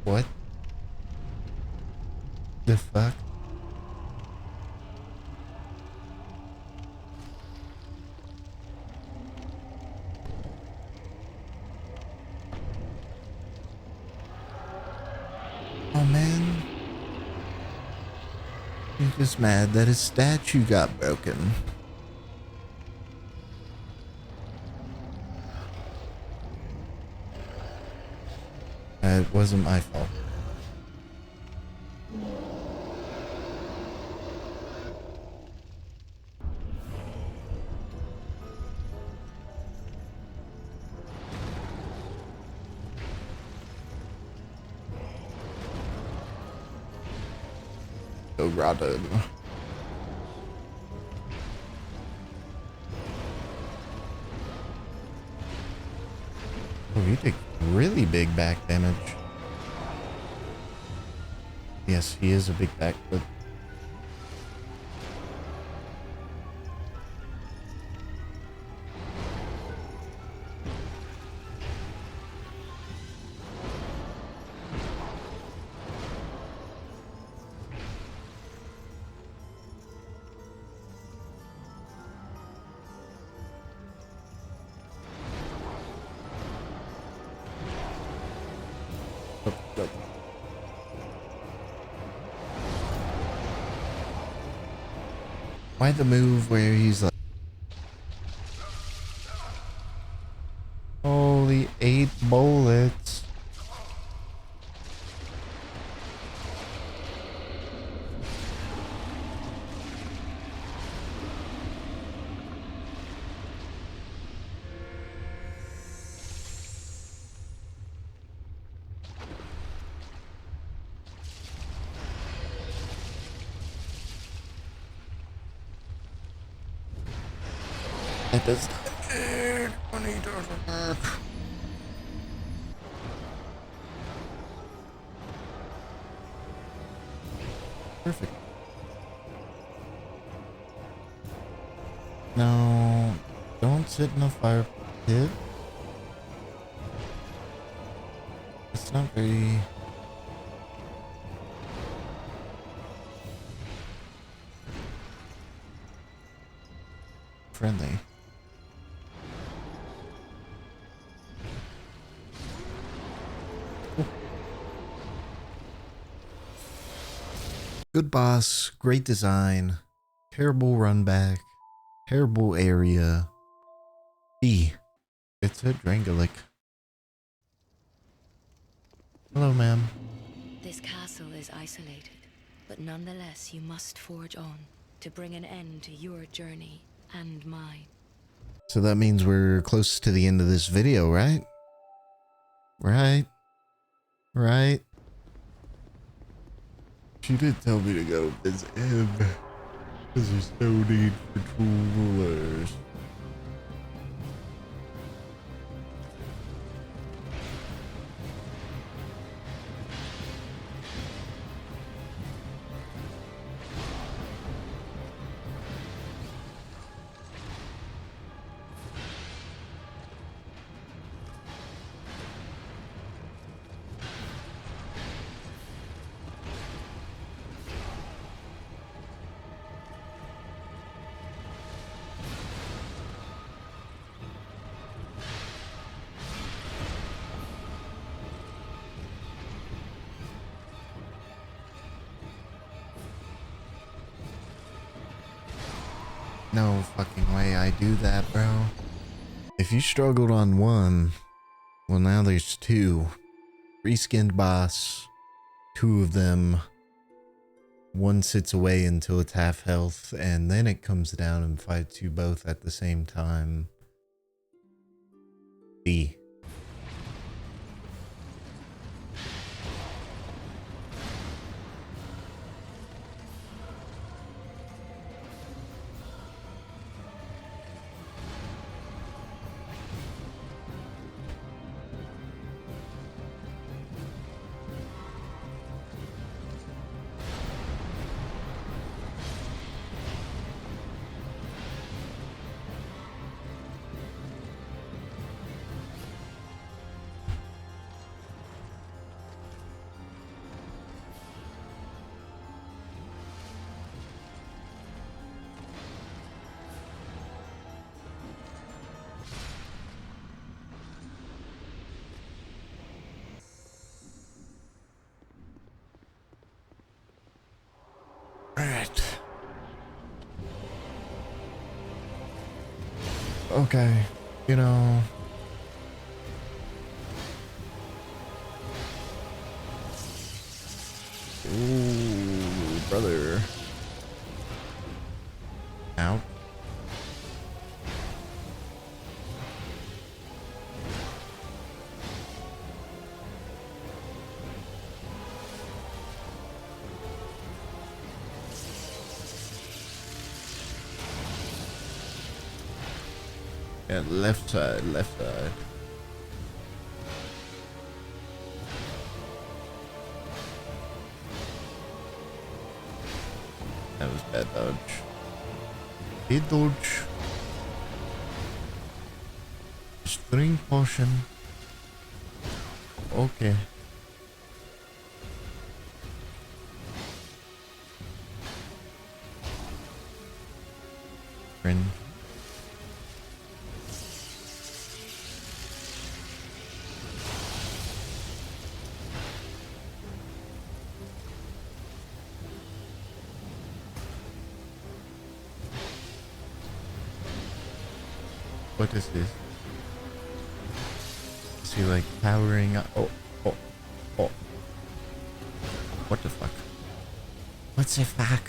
What? The fuck? Oh man. He's just mad that his statue got broken. It wasn't my fault. so rotten. Oh, you take really big back damage. Yes, he is a big back, but oh. Why the move where he's like, holy 8 bullets. That does not hurt when he doesn't hurt. Perfect. No, don't sit in a fire pit. It's not very friendly. Good boss, great design, terrible run back, terrible area. B. It's a Drangolic. Hello, ma'am. This castle is isolated, but nonetheless you must forge on to bring an end to your journey and mine. So that means we're close to the end of this video, right? Right? Right? She did tell me to go visit him, because there's no need for two rulers. No fucking way I do that, bro. If you struggled on one, well now there's two. Reskinned boss, two of them. One sits away until it's half health, and then it comes down and fights you both at the same time. B. Alright. Okay, you know. Ooh, brother. Out. Yeah, left side, left side. That was bad dodge. Bad dodge. String potion. Okay. Friend. What is this? Is he like powering up? Oh, oh, oh. What the fuck? What's the fuck?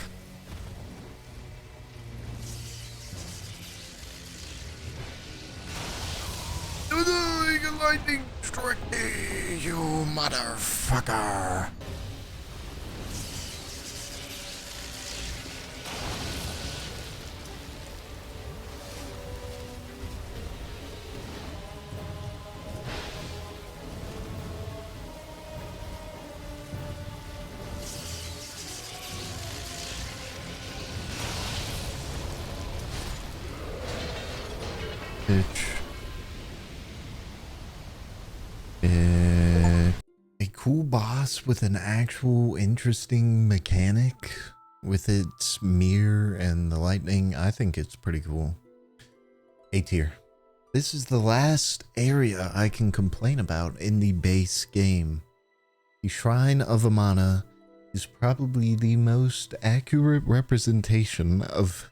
Lightning strike me, you motherfucker! Bitch. A cool boss with an actual interesting mechanic with its mirror and the lightning. I think it's pretty cool. A tier. This is the last area I can complain about in the base game. The Shrine of Amana is probably the most accurate representation of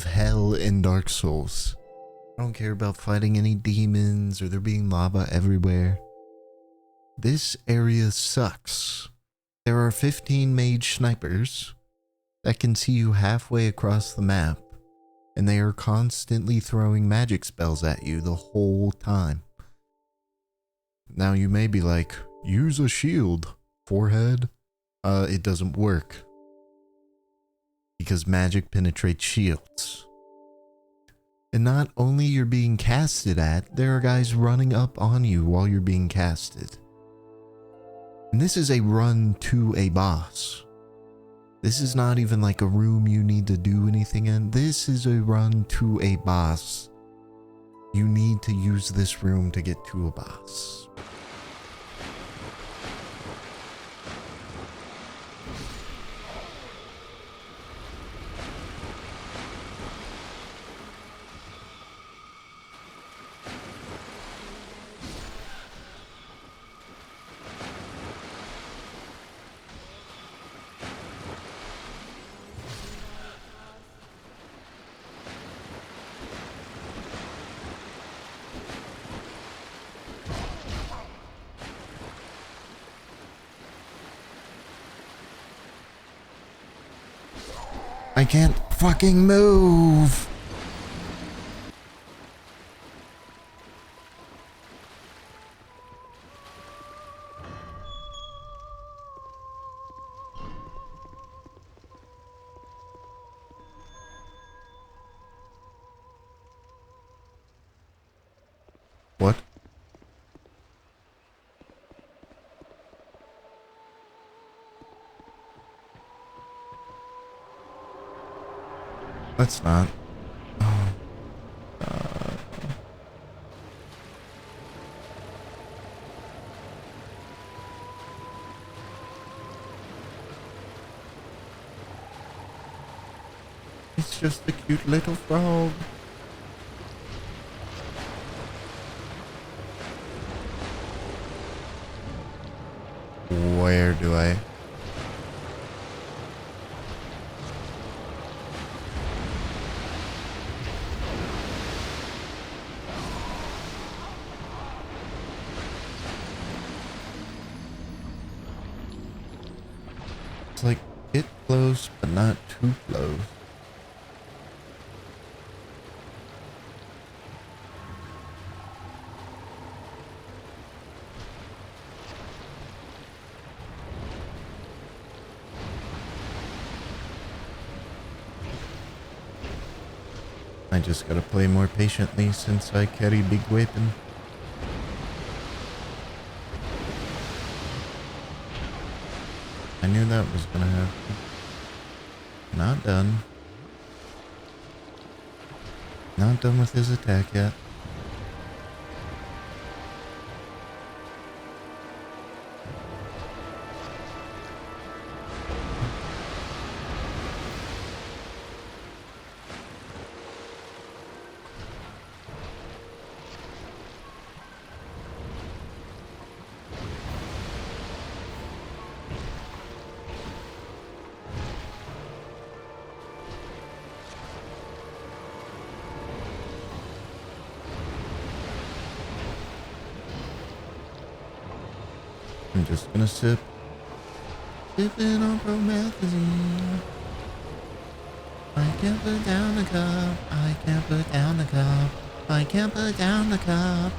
hell in Dark Souls. I don't care about fighting any demons or there being lava everywhere. This area sucks. There are 15 mage snipers that can see you halfway across the map, and they are constantly throwing magic spells at you the whole time. Now you may be like, use a shield, forehead. It doesn't work. Because magic penetrates shields. And not only you're being casted at, there are guys running up on you while you're being casted. And this is a run to a boss. This is not even like a room you need to do anything in. This is a run to a boss. You need to use this room to get to a boss. I can't fucking move. What? Let's not. Oh. It's just a cute little frog. Where do I? It's like, get close, but not too close. I just gotta play more patiently since I carry big weapon. I knew that was gonna happen. Not done. Not done with his attack yet. I'm just gonna sip. Sipping on promethazine. I can't put down the cup. I can't put down the cup. I can't put down the cup.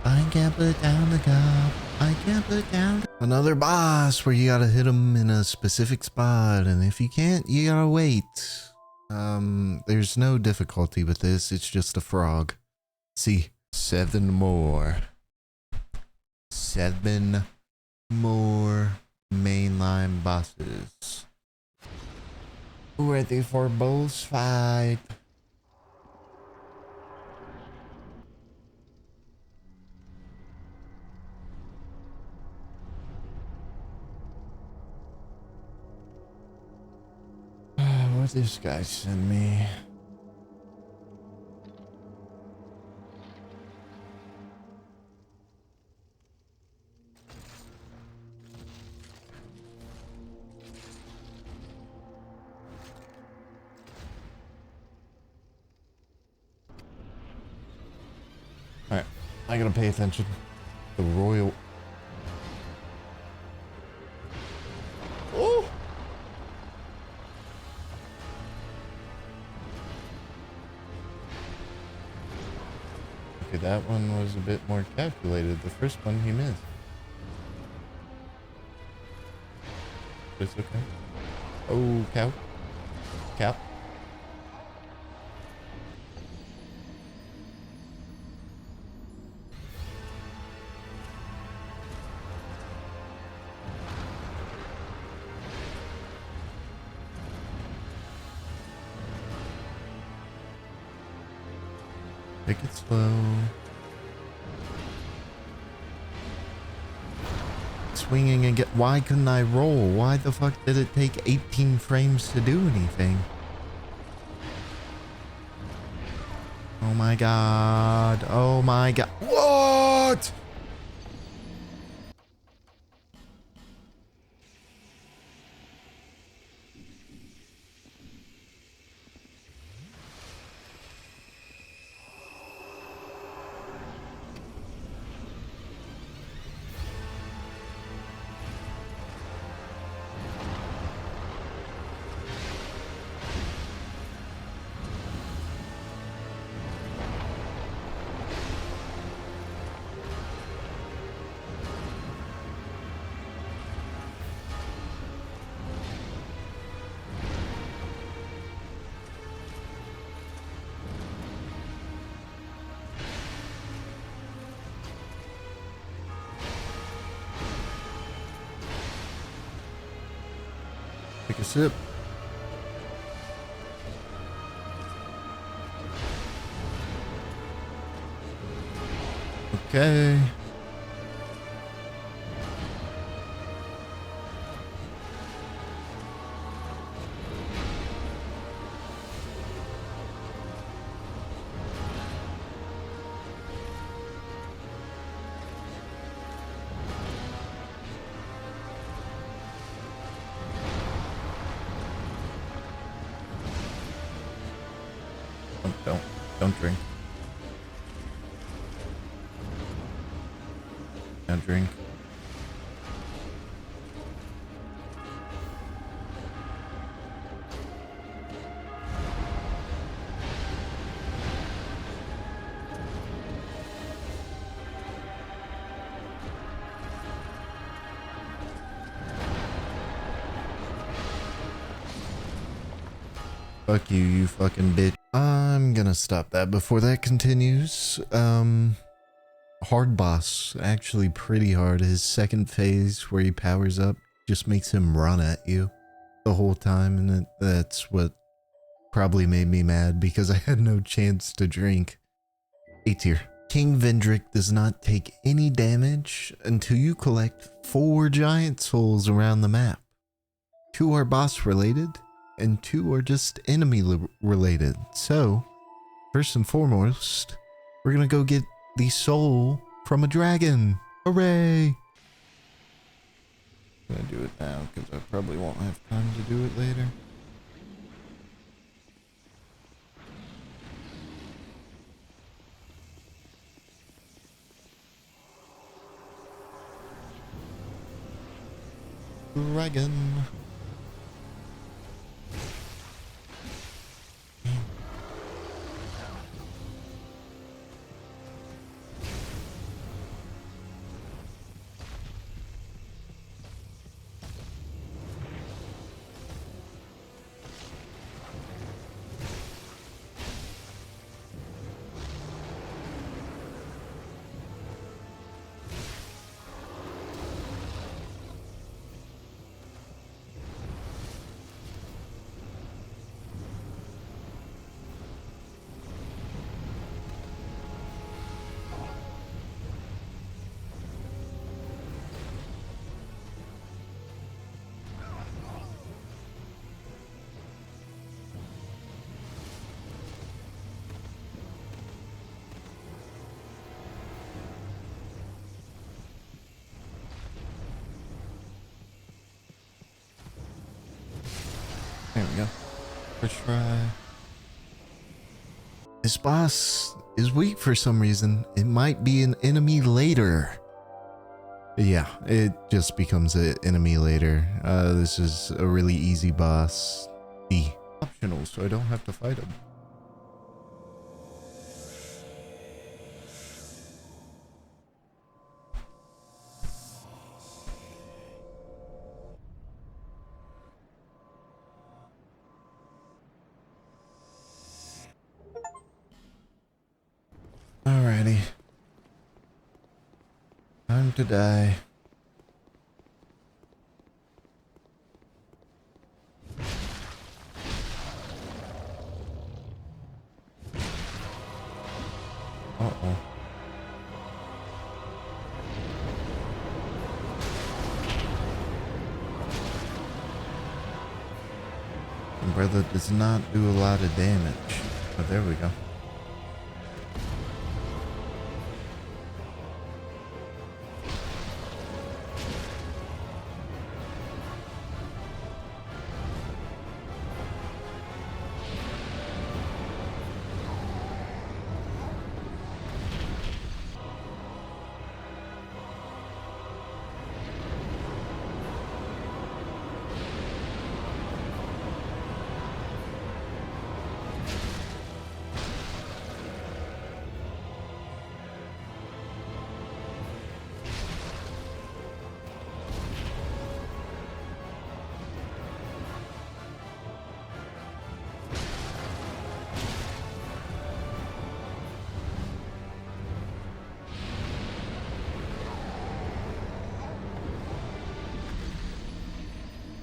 I can't put down the cup. I can't put down. Another boss where you gotta hit him in a specific spot, and if you can't, you gotta wait. There's no difficulty with this. It's just a frog. See, 7 more. 7 more mainline bosses. Ready for boss fight. What this guy send me? Alright, I gotta pay attention. The royal. Oh! Okay, that one was a bit more calculated. The first one he missed. But it's okay. Oh, cow. Cow. Take it slow. Swinging and get. Why couldn't I roll? Why the fuck did it take 18 frames to do anything? Oh my god. Oh my god. What? Take a sip. Okay. Don't drink. Don't drink. Fuck you, you fucking bitch. I'm gonna stop that before that continues. Hard boss, actually pretty hard. His second phase where he powers up just makes him run at you the whole time, and that's what probably made me mad because I had no chance to drink. A tier. King Vendrick does not take any damage until you collect 4 giant souls around the map. 2 are boss related, and 2 are just enemy related. So, first and foremost, we're gonna go get the soul from a dragon. Hooray! I'm gonna do it now because I probably won't have time to do it later. Dragon. There we go. First try. This boss is weak for some reason. It might be an enemy later. Yeah, it just becomes an enemy later. This is a really easy boss. D. Optional, so I don't have to fight him. Alrighty. Time to die. Uh-oh. My brother does not do a lot of damage. Oh, there we go.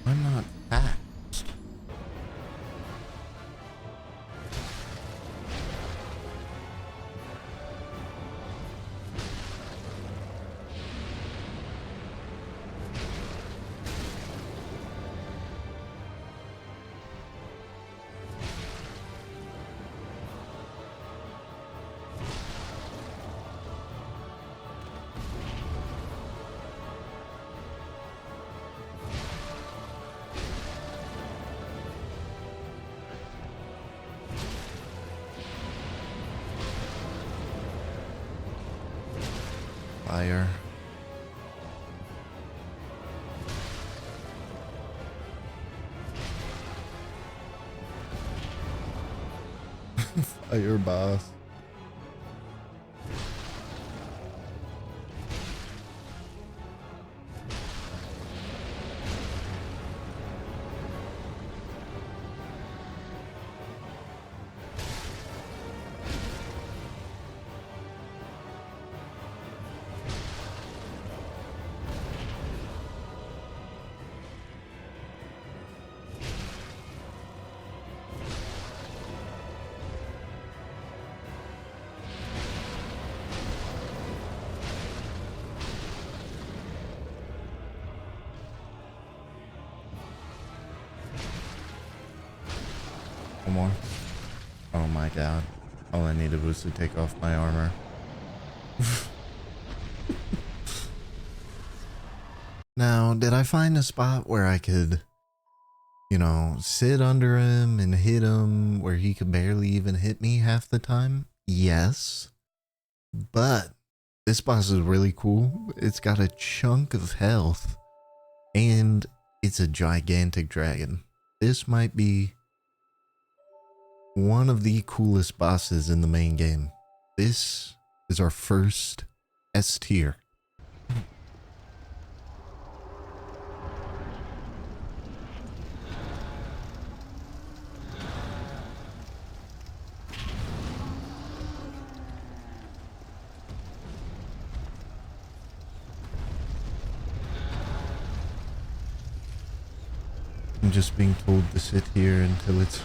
I'm not fast. Fire. Fire boss. more. Oh my god. All I needed was to take off my armor. Now, did I find a spot where I could, you know, sit under him and hit him where he could barely even hit me half the time? Yes. But this boss is really cool. It's got a chunk of health and it's a gigantic dragon. This might be one of the coolest bosses in the main game. This is our first S tier. I'm just being told to sit here until it's...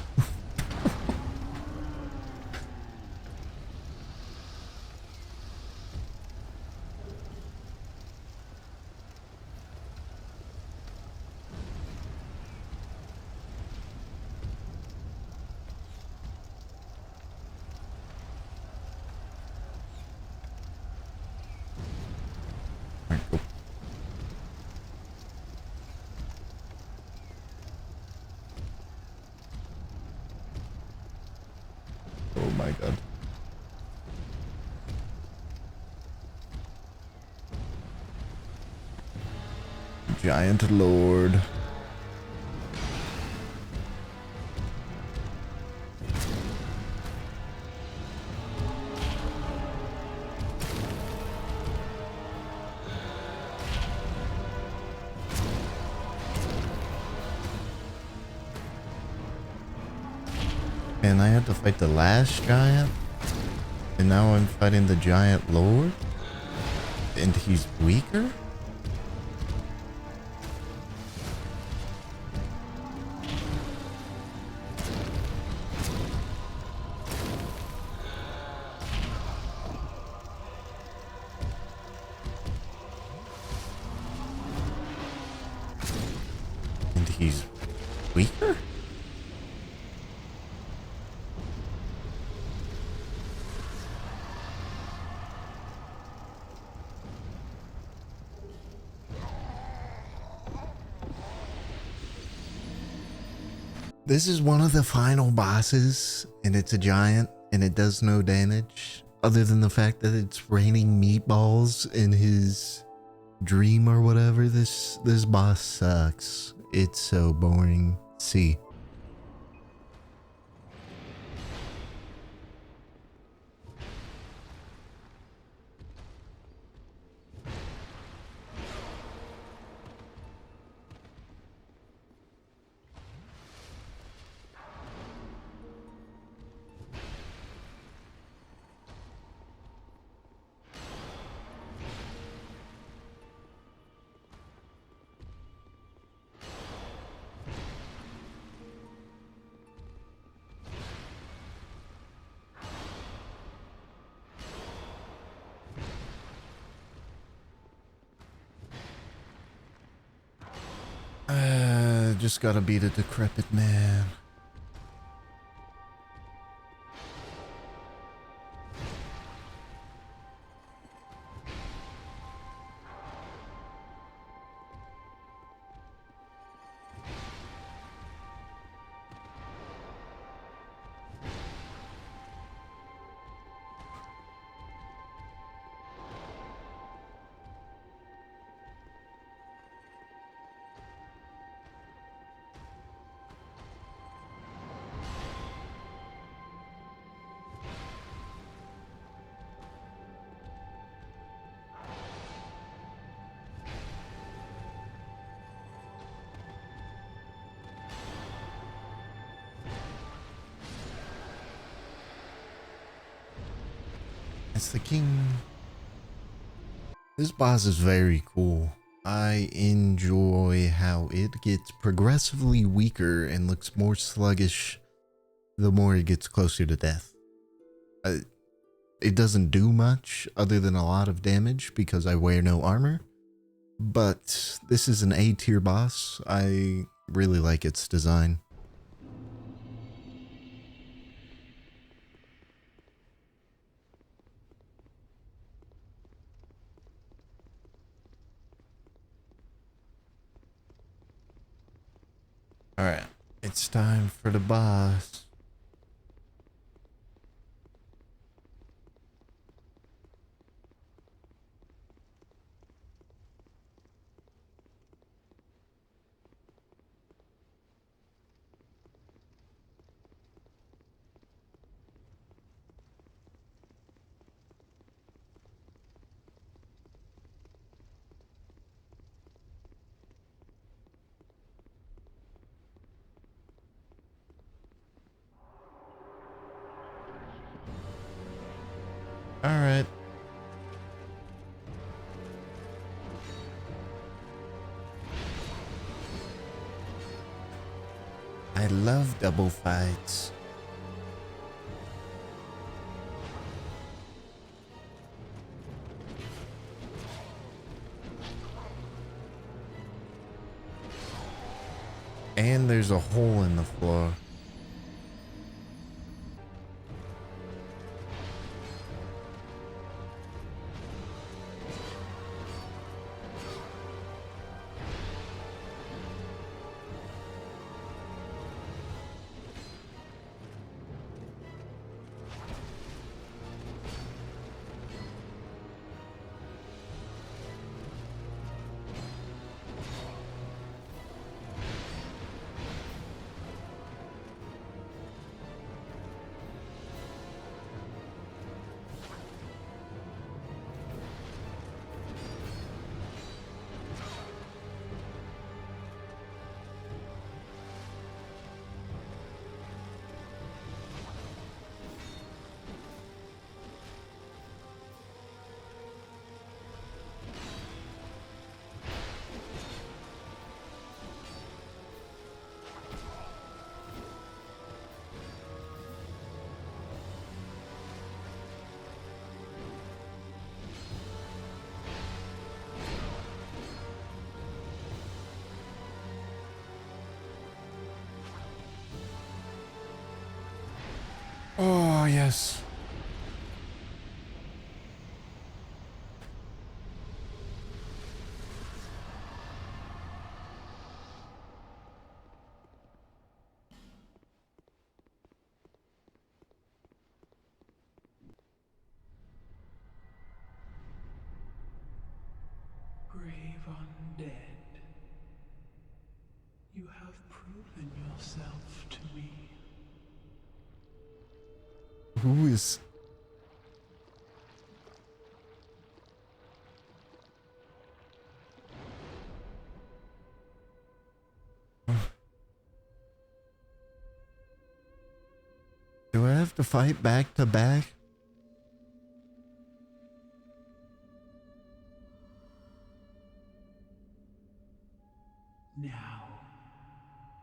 Alright, go. Oh my god. Giant Lord. And I had to fight the last giant, and now I'm fighting the giant lord, and he's weaker? And he's weaker? This is one of the final bosses, and it's a giant, and it does no damage, other than the fact that it's raining meatballs in his dream or whatever. This boss sucks. It's so boring. See. Just gotta beat a decrepit man. It's the king. This boss is very cool. I enjoy how it gets progressively weaker and looks more sluggish the more it gets closer to death. It doesn't do much other than a lot of damage because I wear no armor. But this is an A tier boss. I really like its design. Alright, it's time for the boss. Alright. I love double fights. And there's a hole in the floor. Oh, yes. Brave undead, you have proven yourself to me. Who is... Do I have to fight back to back? Now,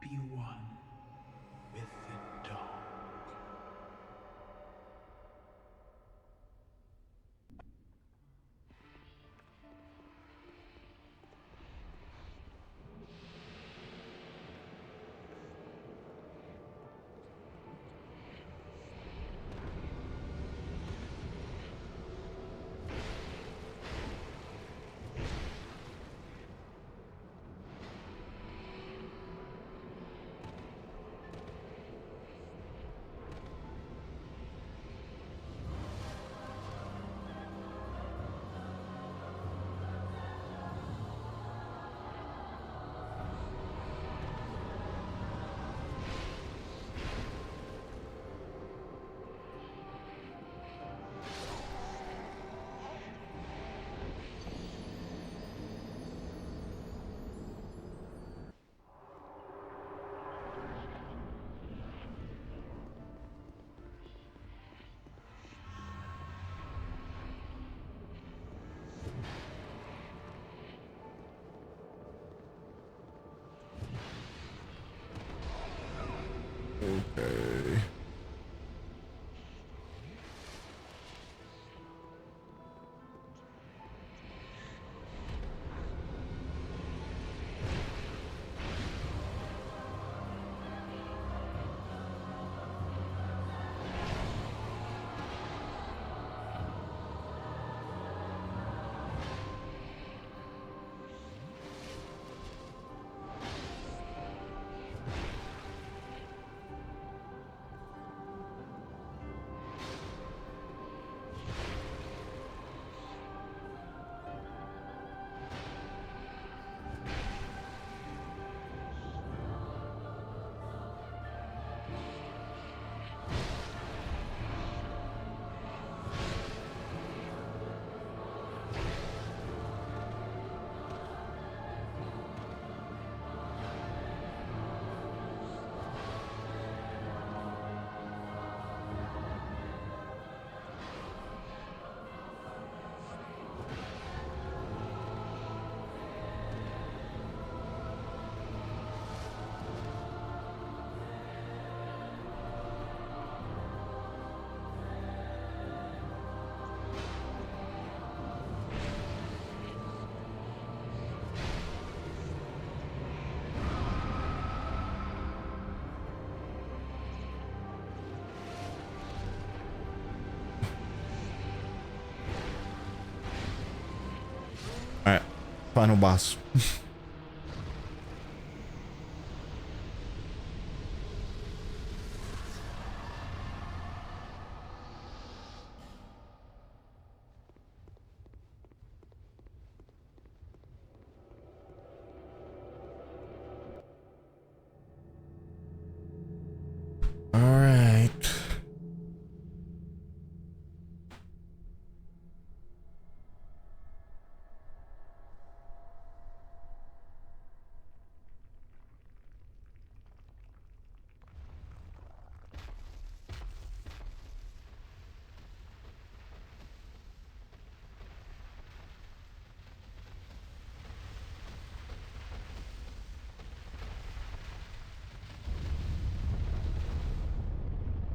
be one with the dark. final boss. All right.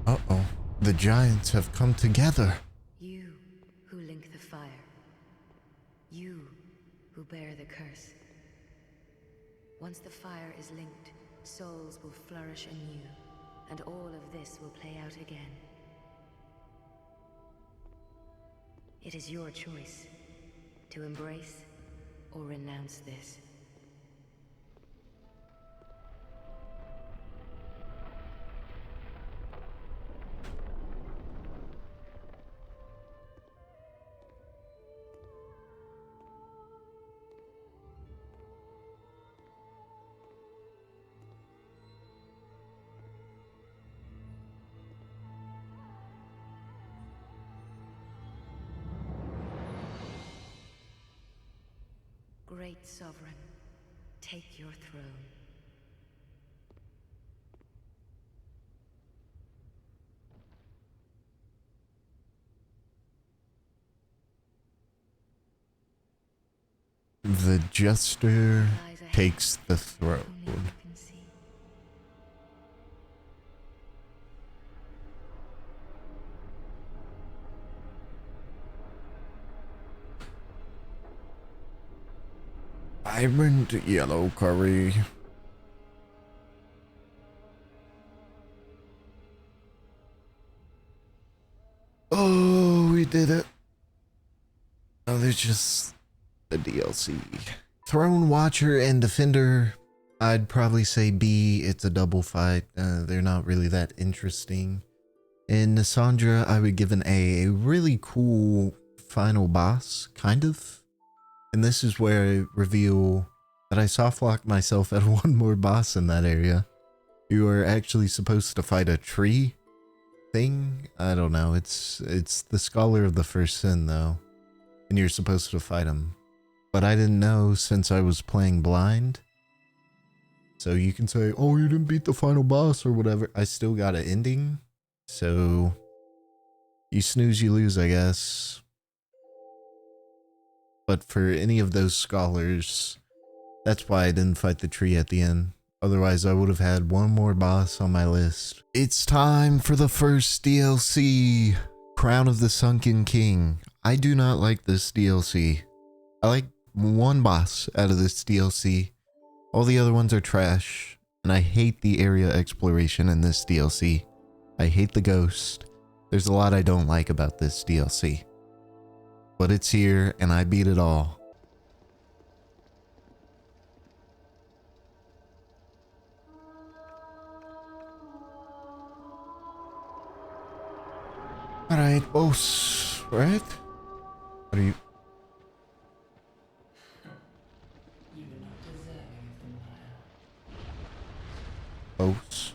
Uh-oh. The giants have come together. You who link the fire. You who bear the curse. Once the fire is linked, souls will flourish anew, and all of this will play out again. It is your choice to embrace or renounce this. Great Sovereign, take your throne. The jester takes the throne. Only you can see. Vibrant yellow curry. Oh, we did it. Oh, there's just the DLC. Throne Watcher and Defender. I'd probably say B. It's a double fight. They're not really that interesting. In Cassandra, I would give an A. A really cool final boss, kind of. And this is where I reveal that I softlocked myself at one more boss in that area. You are actually supposed to fight a tree thing. I don't know. It's the Scholar of the First Sin, though. And you're supposed to fight him. But I didn't know since I was playing blind. So you can say, oh, you didn't beat the final boss or whatever. I still got an ending. So you snooze, you lose, I guess. But for any of those scholars, that's why I didn't fight the tree at the end. Otherwise, I would have had one more boss on my list. It's time for the first DLC, Crown of the Sunken King. I do not like this DLC. I like one boss out of this DLC. All the other ones are trash, and I hate the area exploration in this DLC. I hate the ghost. There's a lot I don't like about this DLC. But it's here, and I beat it all. Alright, boss, right? What are you? Boss.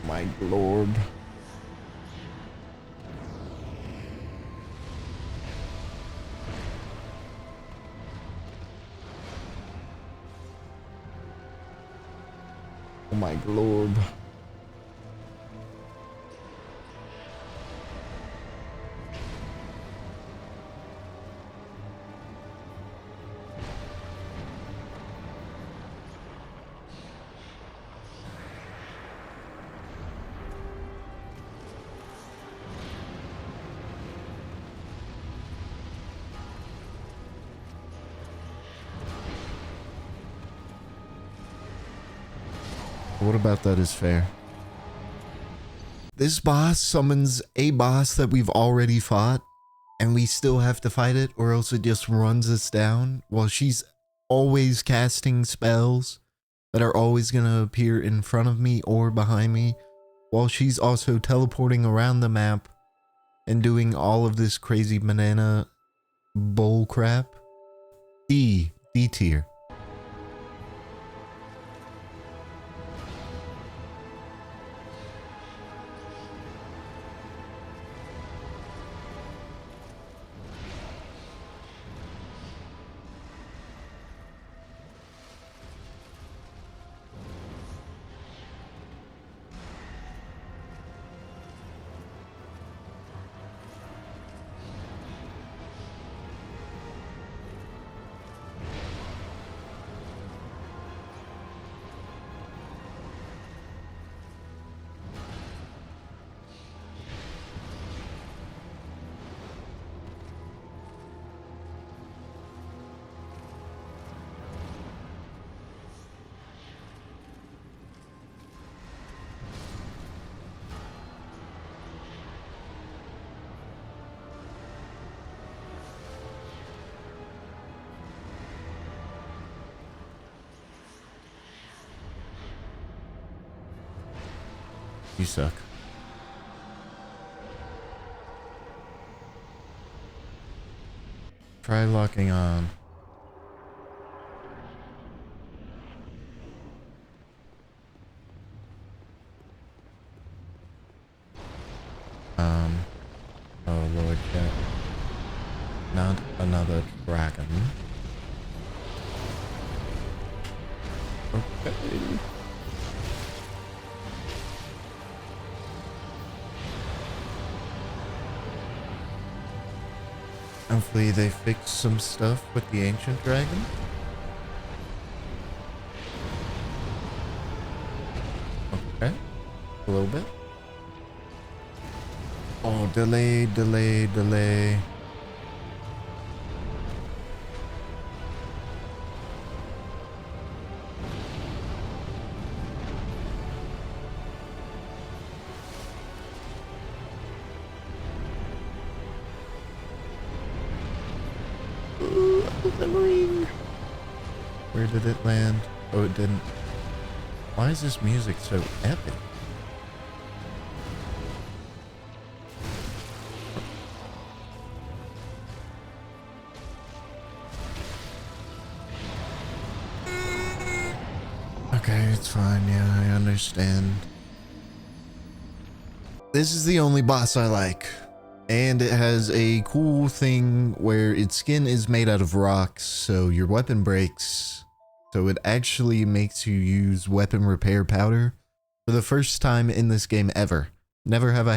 My lord. Oh my lord. What about that is fair? This boss summons a boss that we've already fought, and we still have to fight it, or else it just runs us down, while she's always casting spells that are always going to appear in front of me or behind me, while she's also teleporting around the map and doing all of this crazy banana bull crap. D tier. You suck. Try locking on. Oh Lord, yeah. Not another dragon. Okay. Hopefully they fix some stuff with the ancient dragon. Okay. A little bit. Oh, delay. Where did it land? Oh, it didn't. Why is this music so epic? Okay, it's fine. Yeah, I understand. This is the only boss I like. And it has a cool thing where its skin is made out of rocks, so your weapon breaks. So it actually makes you use weapon repair powder for the first time in this game ever. Never have I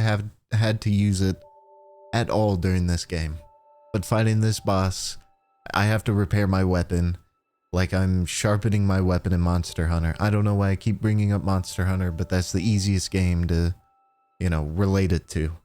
had to use it at all during this game. But fighting this boss, I have to repair my weapon like I'm sharpening my weapon in Monster Hunter. I don't know why I keep bringing up Monster Hunter, but that's the easiest game to, you know, relate it to.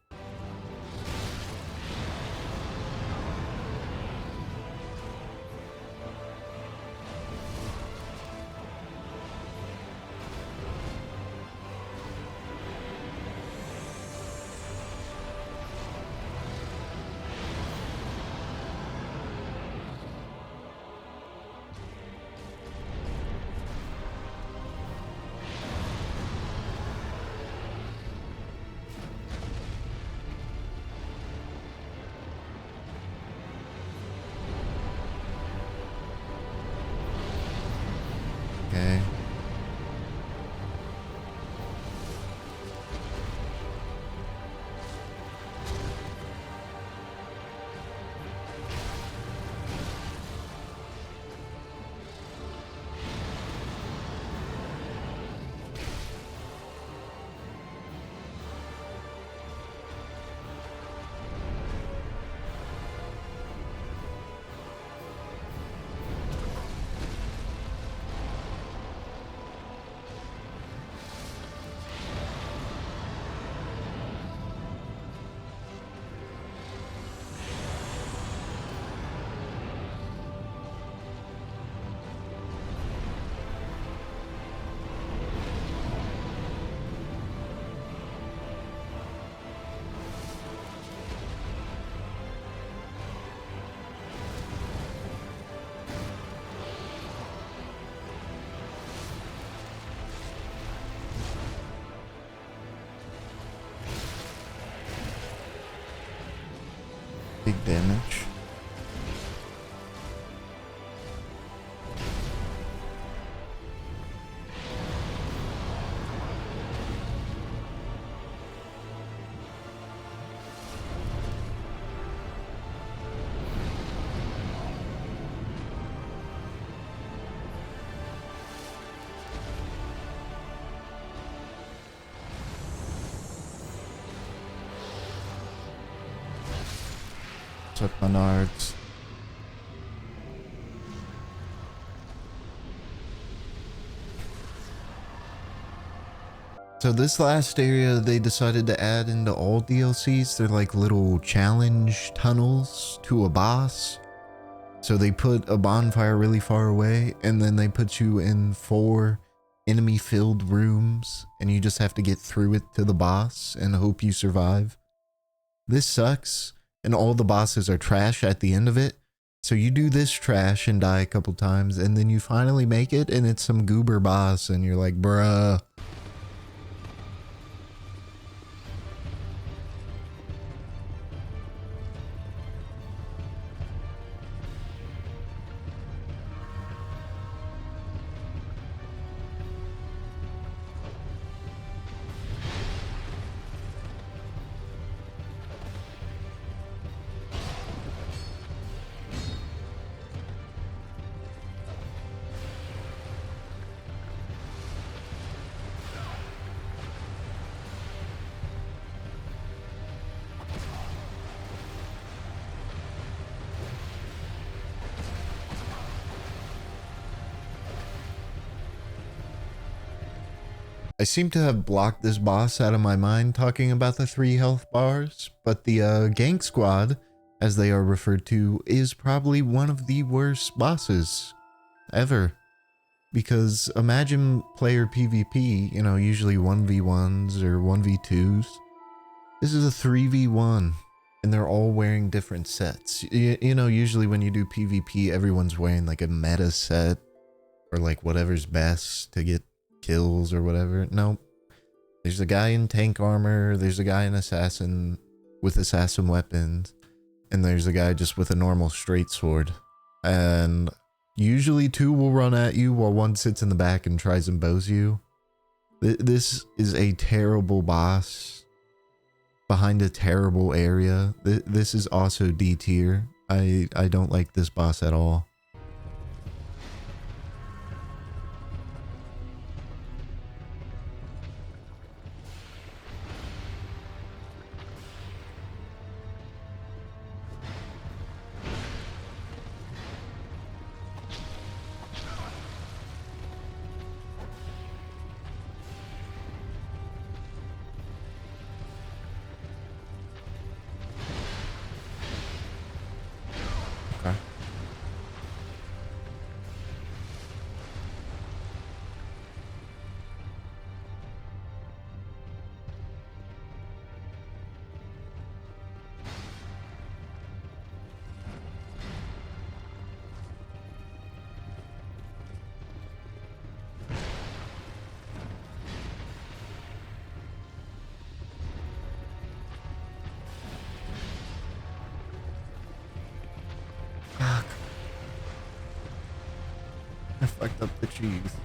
Big damage. What's up, Menards? So this last area they decided to add into all DLCs. They're like little challenge tunnels to a boss. So they put a bonfire really far away, and then they put you in 4 enemy-filled rooms, and you just have to get through it to the boss and hope you survive. This sucks, and all the bosses are trash at the end of it. So you do this trash and die a couple times, and then you finally make it, and it's some goober boss, and you're like, bruh. I seem to have blocked this boss out of my mind talking about the 3 health bars, but the gank squad, as they are referred to, is probably one of the worst bosses ever. Because imagine player PvP, you know, usually 1v1s or 1v2s. This is a 3v1, and they're all wearing different sets. You know, usually when you do PvP, everyone's wearing like a meta set, or like whatever's best to get kills or whatever. Nope. There's a guy in tank armor, there's a guy in assassin with assassin weapons, and there's a guy just with a normal straight sword. And usually 2 will run at you while 1 sits in the back and tries and bows you. This is a terrible boss behind a terrible area. This is also D tier. I don't like this boss at all. Okay. Fuck. I fucked up the cheese.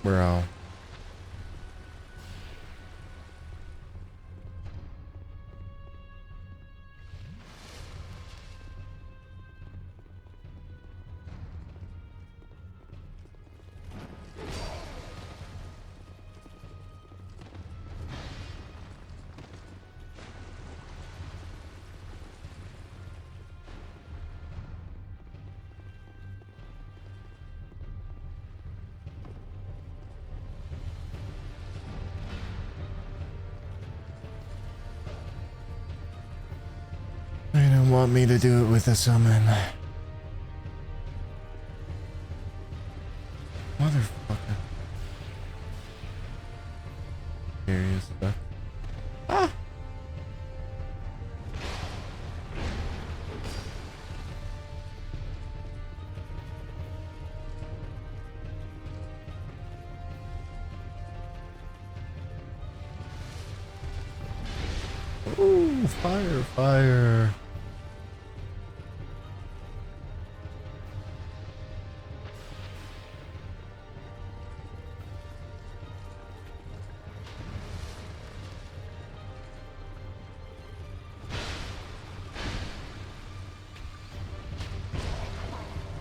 Bro. They don't want me to do it with a summon. Motherfucker. Serious stuff. Ah! Ooh, fire, fire.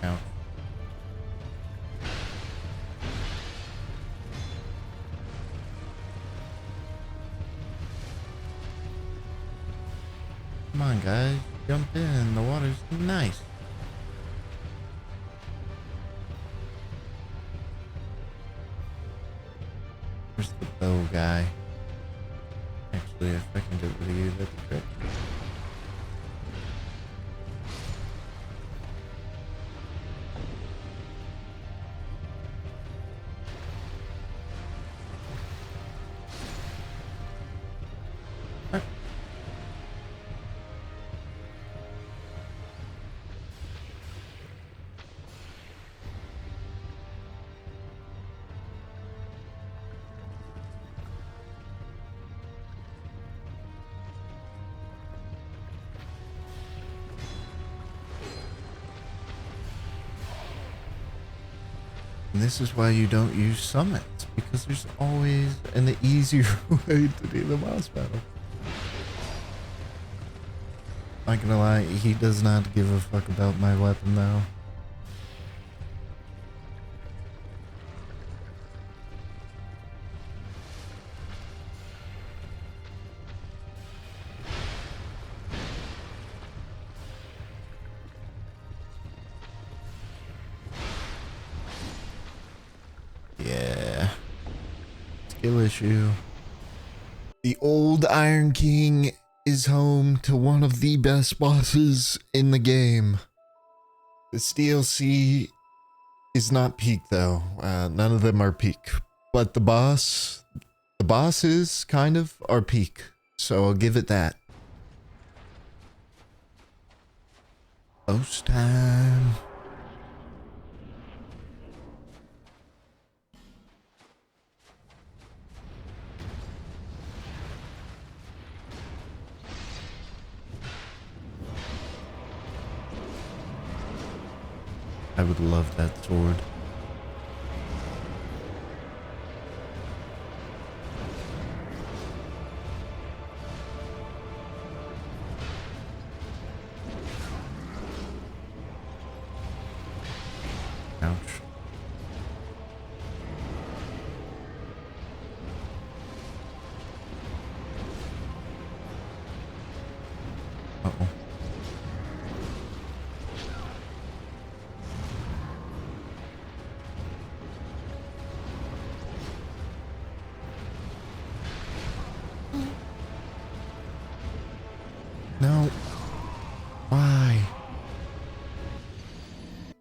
Ouch. Come on, guys. Jump in. The water's nice. Where's the bow guy? Actually, if I can get rid of you, that'd be great. And this is why you don't use summons, because there's always an easier way to do the boss battle. Not gonna lie, he does not give a fuck about my weapon though. Yeah. Skill issue. The old Iron King is home to one of the best bosses in the game. This DLC is not peak though. None of them are peak. But the bosses kind of are peak. So I'll give it that. Post time. I would love that sword. Ouch. Uh-oh. No. Why?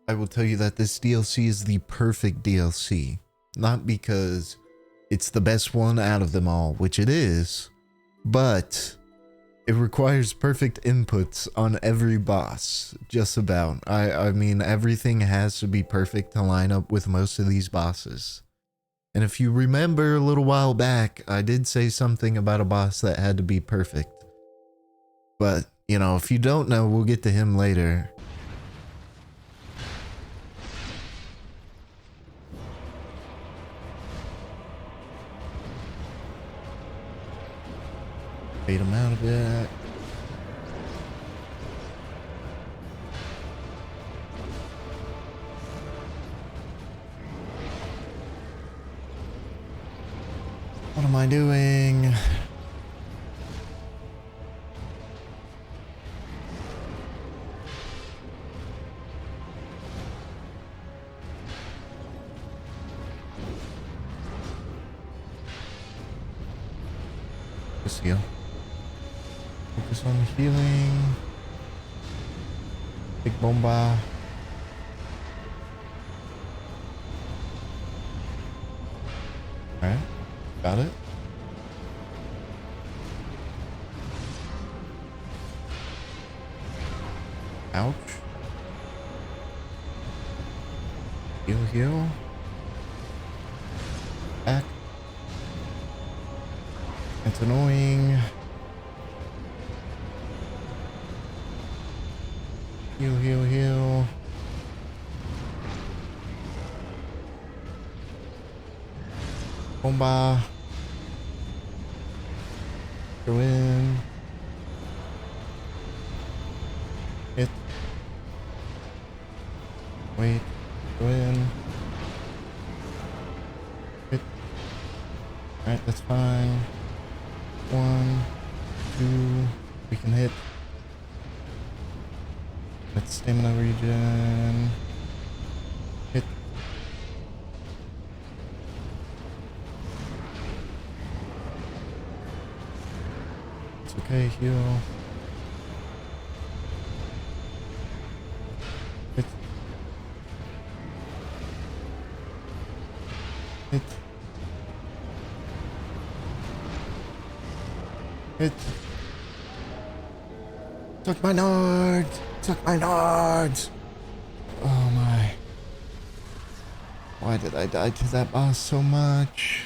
I will tell you that this DLC is the perfect DLC. Not because it's the best one out of them all, which it is, but it requires perfect inputs on every boss, just about. I mean, everything has to be perfect to line up with most of these bosses. And if you remember a little while back, I did say something about a boss that had to be perfect. But, you know, if you don't know, we'll get to him later. Fade him out a bit. What am I doing? Just heal. Focus on healing. Big bomba. Alright, got it. Ouch. Heal, heal. Back. It's annoying. Heal, heal, heal. Bomba. Go in. Hit. Wait. Go in. Hit. Alright, that's fine. 1, 2. We can hit. Let's stamina regen. Hit. It's okay, heal. Hit. Hit. Hit. Suck my nards! Suck my nards! Oh my. Why did I die to that boss so much?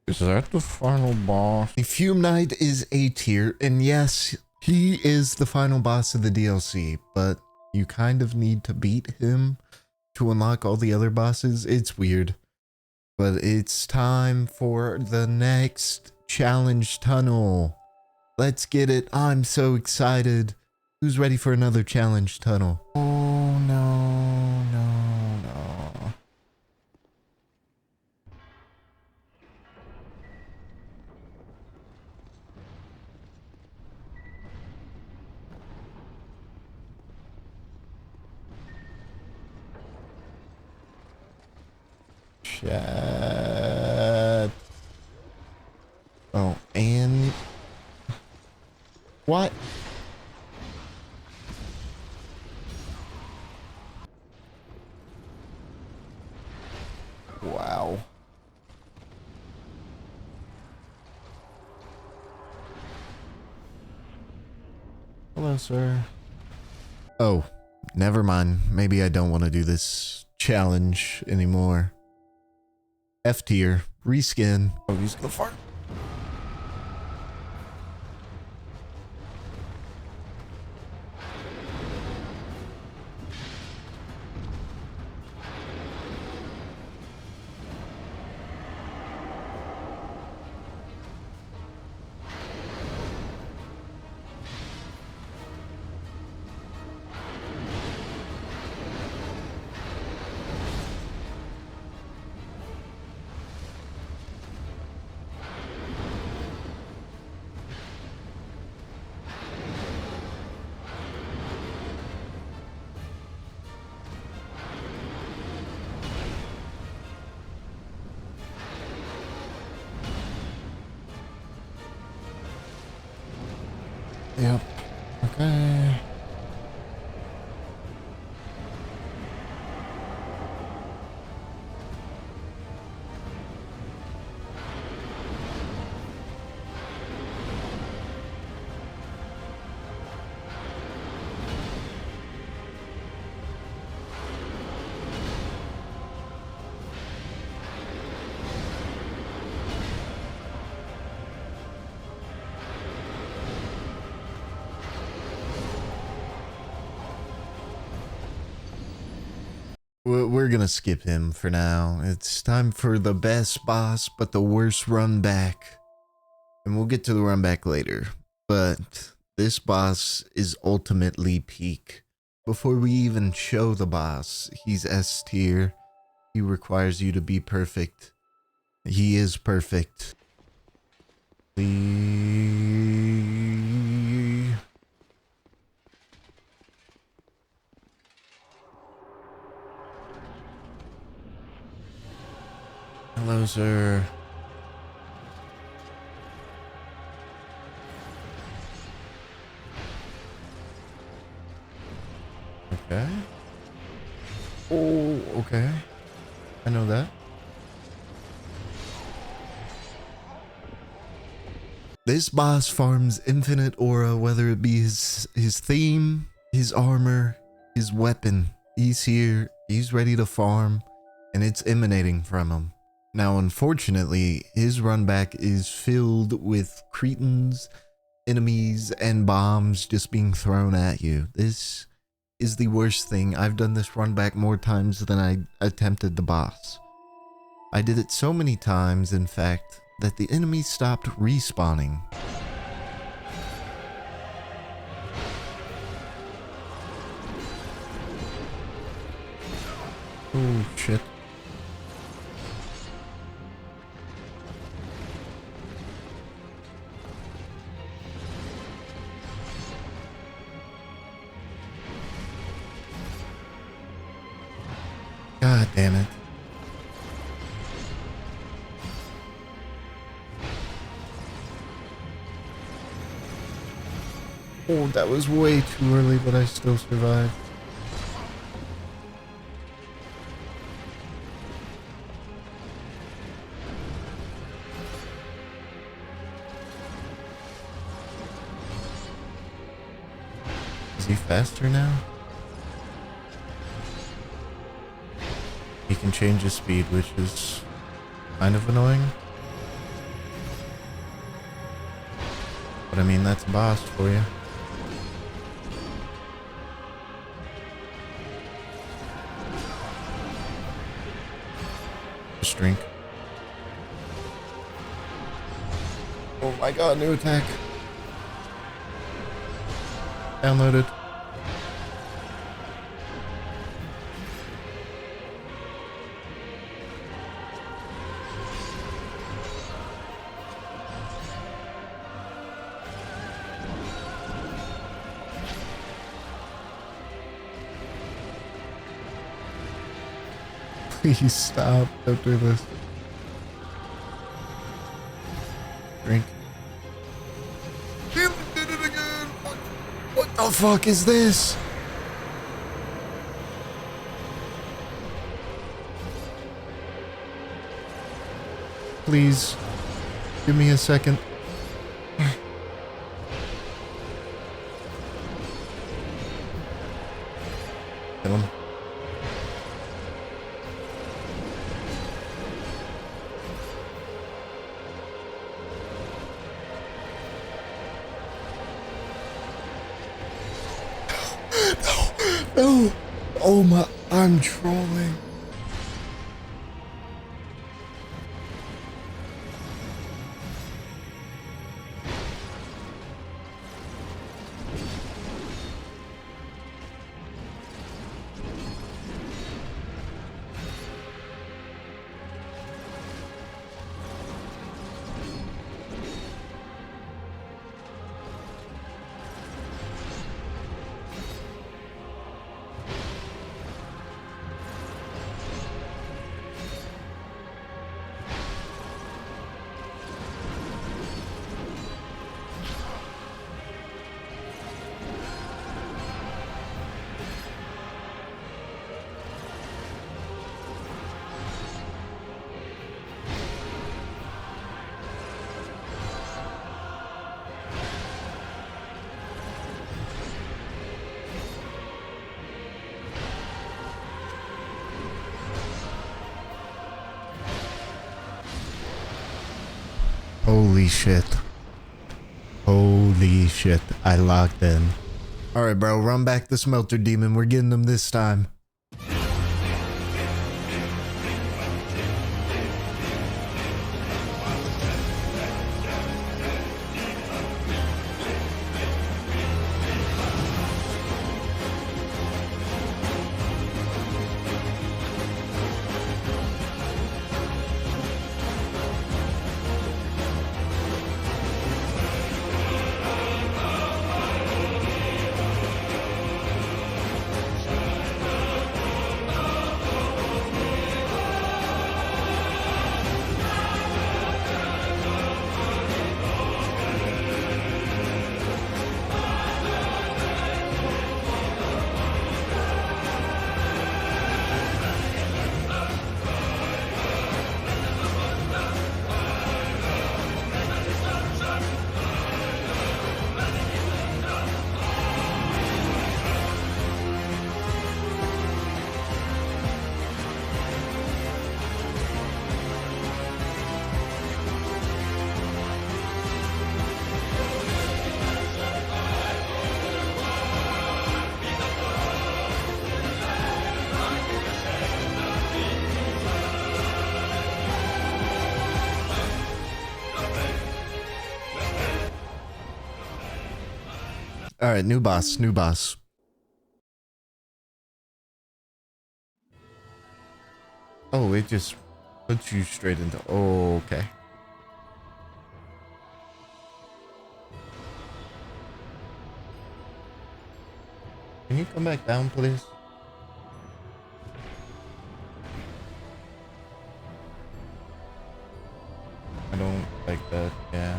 Is that the final boss? The Fume Knight is A tier, and yes, he is the final boss of the DLC, but you kind of need to beat him to unlock all the other bosses. It's weird. But it's time for the next challenge tunnel. Let's get it. I'm so excited. Who's ready for another challenge tunnel? Oh, no, no, no. Chat. Oh, and what? Wow. Hello, sir. Oh, never mind. Maybe I don't want to do this challenge anymore. F tier. Reskin. Oh, he's gonna fart. Yep. Okay. We're gonna skip him for now. It's time for the best boss, but the worst run back. And we'll get to the run back later. But this boss is ultimately peak. Before we even show the boss, he's S tier. He requires you to be perfect. He is perfect. Hello, sir. Okay. Oh, okay. I know that. This boss farms infinite aura, whether it be his theme, his armor, his weapon. He's here, he's ready to farm, and it's emanating from him. Now, unfortunately, his run back is filled with cretins, enemies, and bombs just being thrown at you. This is the worst thing. I've done this run back more times than I attempted the boss. I did it so many times, in fact, that the enemies stopped respawning. Oh shit. God damn it. Oh, that was way too early, but I still survived. Is he faster now? He can change his speed, which is kind of annoying. But I mean, that's a boss for you. Just drink. Oh my god, new attack. Downloaded. Please stop. Don't do this. Drink. Damn it, did it again. What the fuck is this? Please. Give me a second. Kill him. No! Oh my, I'm trolling. Holy shit. Holy shit. I locked in. Alright, bro. Run back the smelter demon. We're getting him this time. Alright, new boss, new boss. Oh, it just puts you straight into... Oh, okay. Can you come back down, please? I don't like that, yeah.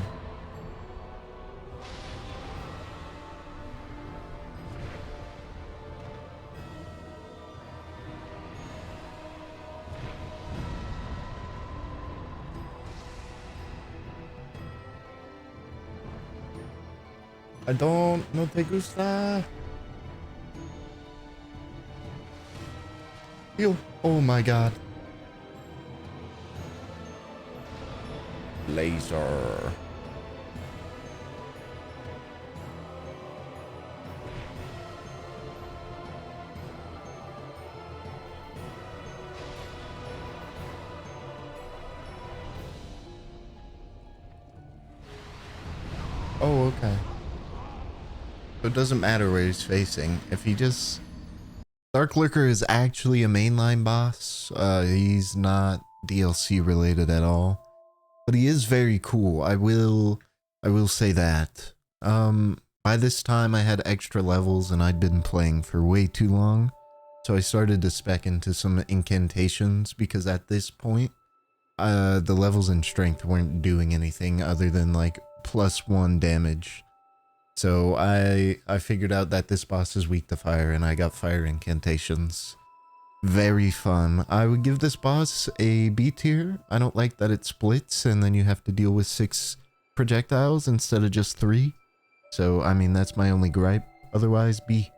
I don't, no te gusta. Heal. Oh my god. Laser. Oh, okay. So it doesn't matter where he's facing. If he just... Dark Lurker is actually a mainline boss. He's not DLC related at all. But he is very cool. I will say that. By this time I had extra levels and I'd been playing for way too long. So I started to spec into some incantations because at this point, the levels in strength weren't doing anything other than like +1 damage. So I figured out that this boss is weak to fire and I got fire incantations. Very fun. I would give this boss a B tier. I don't like that it splits and then you have to deal with 6 projectiles instead of just 3. So, I mean, that's my only gripe. Otherwise, B.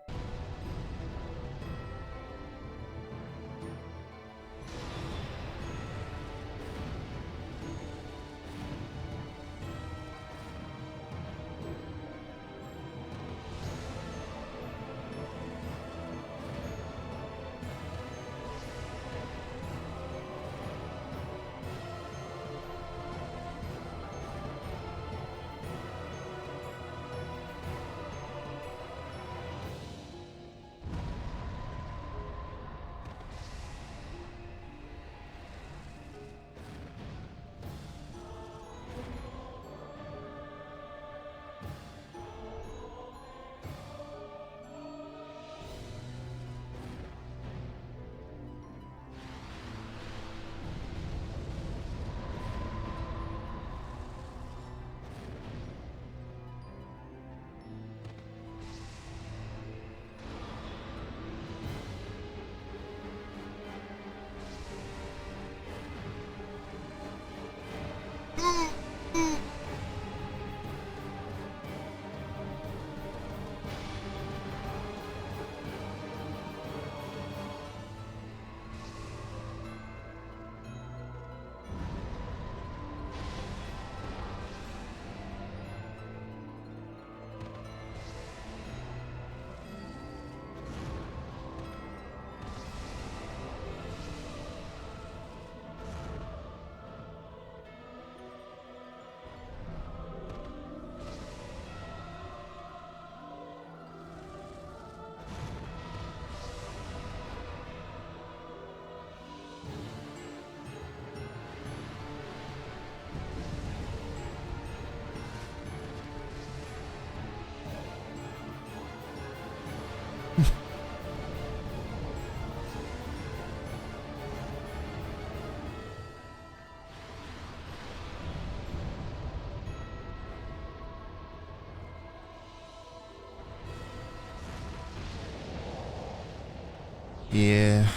Yeah.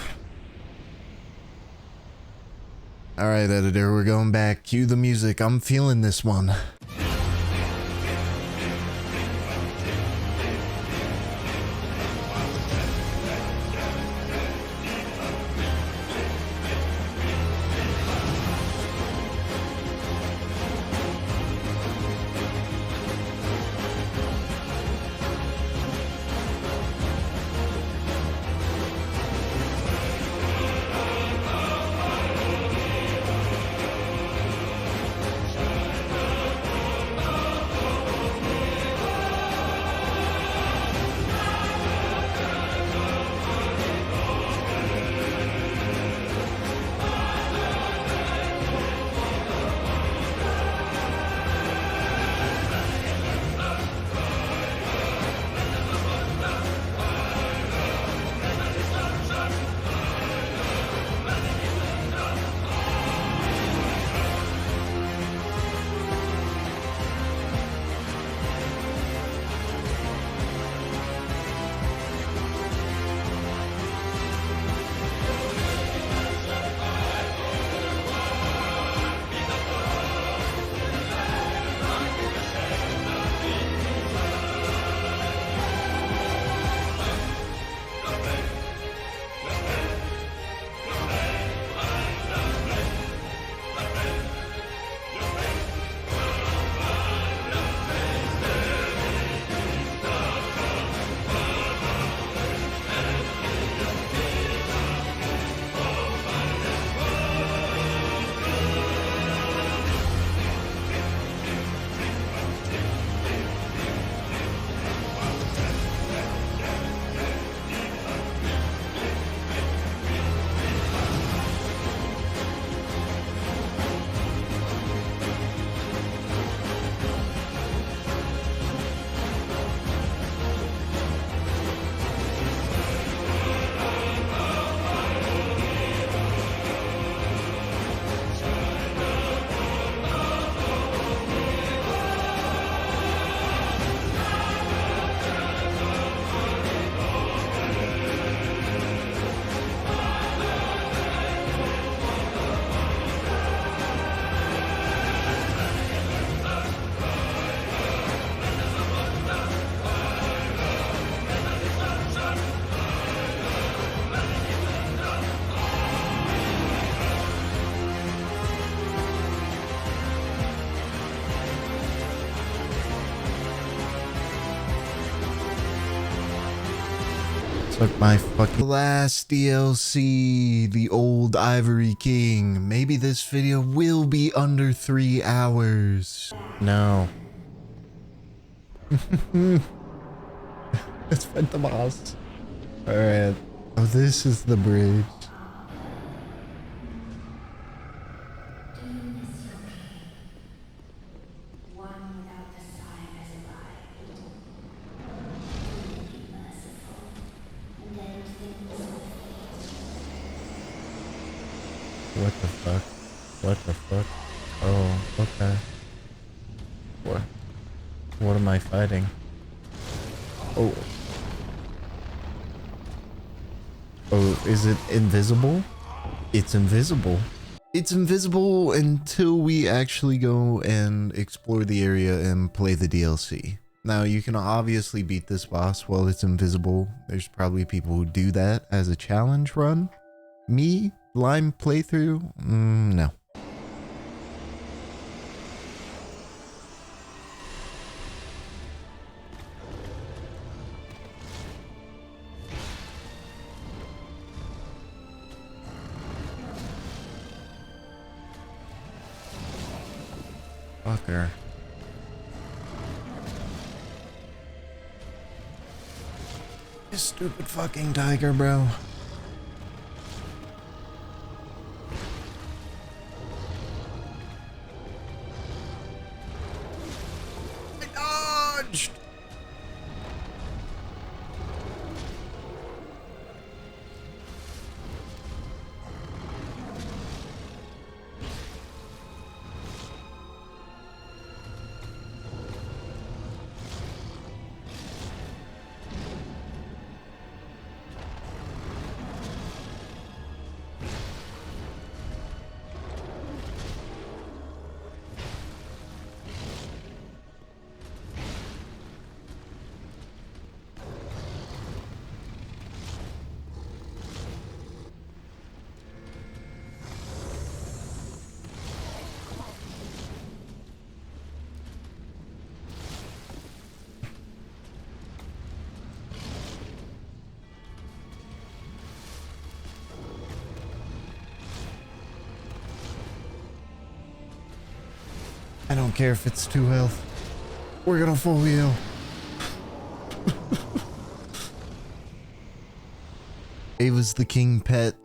Alright, editor, we're going back. Cue the music. I'm feeling this one. Suck my fucking last DLC, the old Ivory King. Maybe this video will be under 3 hours. No. Let's fight the boss. Alright. Oh, this is the bridge. What the fuck? What the fuck? Oh, okay. What? What am I fighting? Oh. Oh, is it invisible? It's invisible. It's invisible until we actually go and explore the area and play the DLC. Now, you can obviously beat this boss while it's invisible. There's probably people who do that as a challenge run. Me? Lime playthrough? No. Fucker. This stupid fucking tiger, bro. I dodged! I don't care if it's 2 health. We're gonna full heal. Ava's the king pet.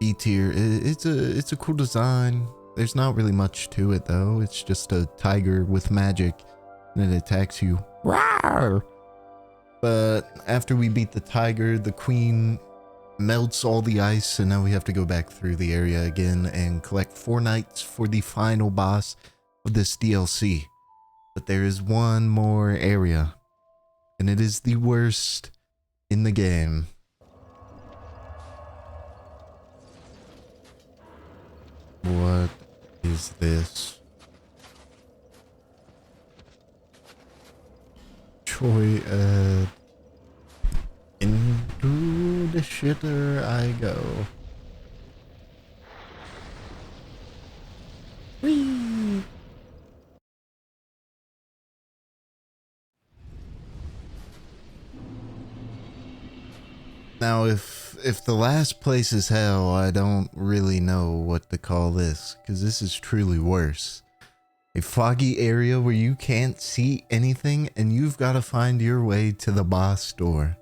B tier. It's a cool design. There's not really much to it though. It's just a tiger with magic and it attacks you. Rawr! But after we beat the tiger, the queen melts all the ice and now we have to go back through the area again and collect 4 knights for the final boss of this DLC. But there is one more area and it is the worst in the game. What is this? Troy, into the shitter I go. Whee! Now, if the last place is hell, I don't really know what to call this, because this is truly worse. A foggy area where you can't see anything and you've got to find your way to the boss door.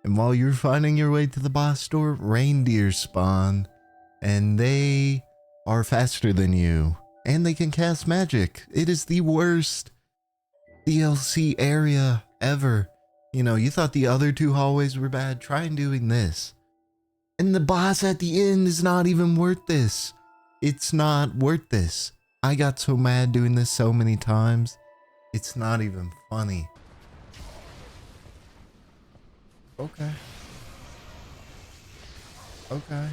And while you're finding your way to the boss door, reindeer spawn, and they are faster than you, and they can cast magic. It is the worst DLC area ever. You know, you thought the other 2 hallways were bad. Try doing this. And the boss at the end is not even worth this. It's not worth this. I got so mad doing this so many times. It's not even funny. Okay. Okay.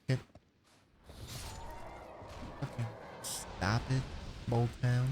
Can- small town.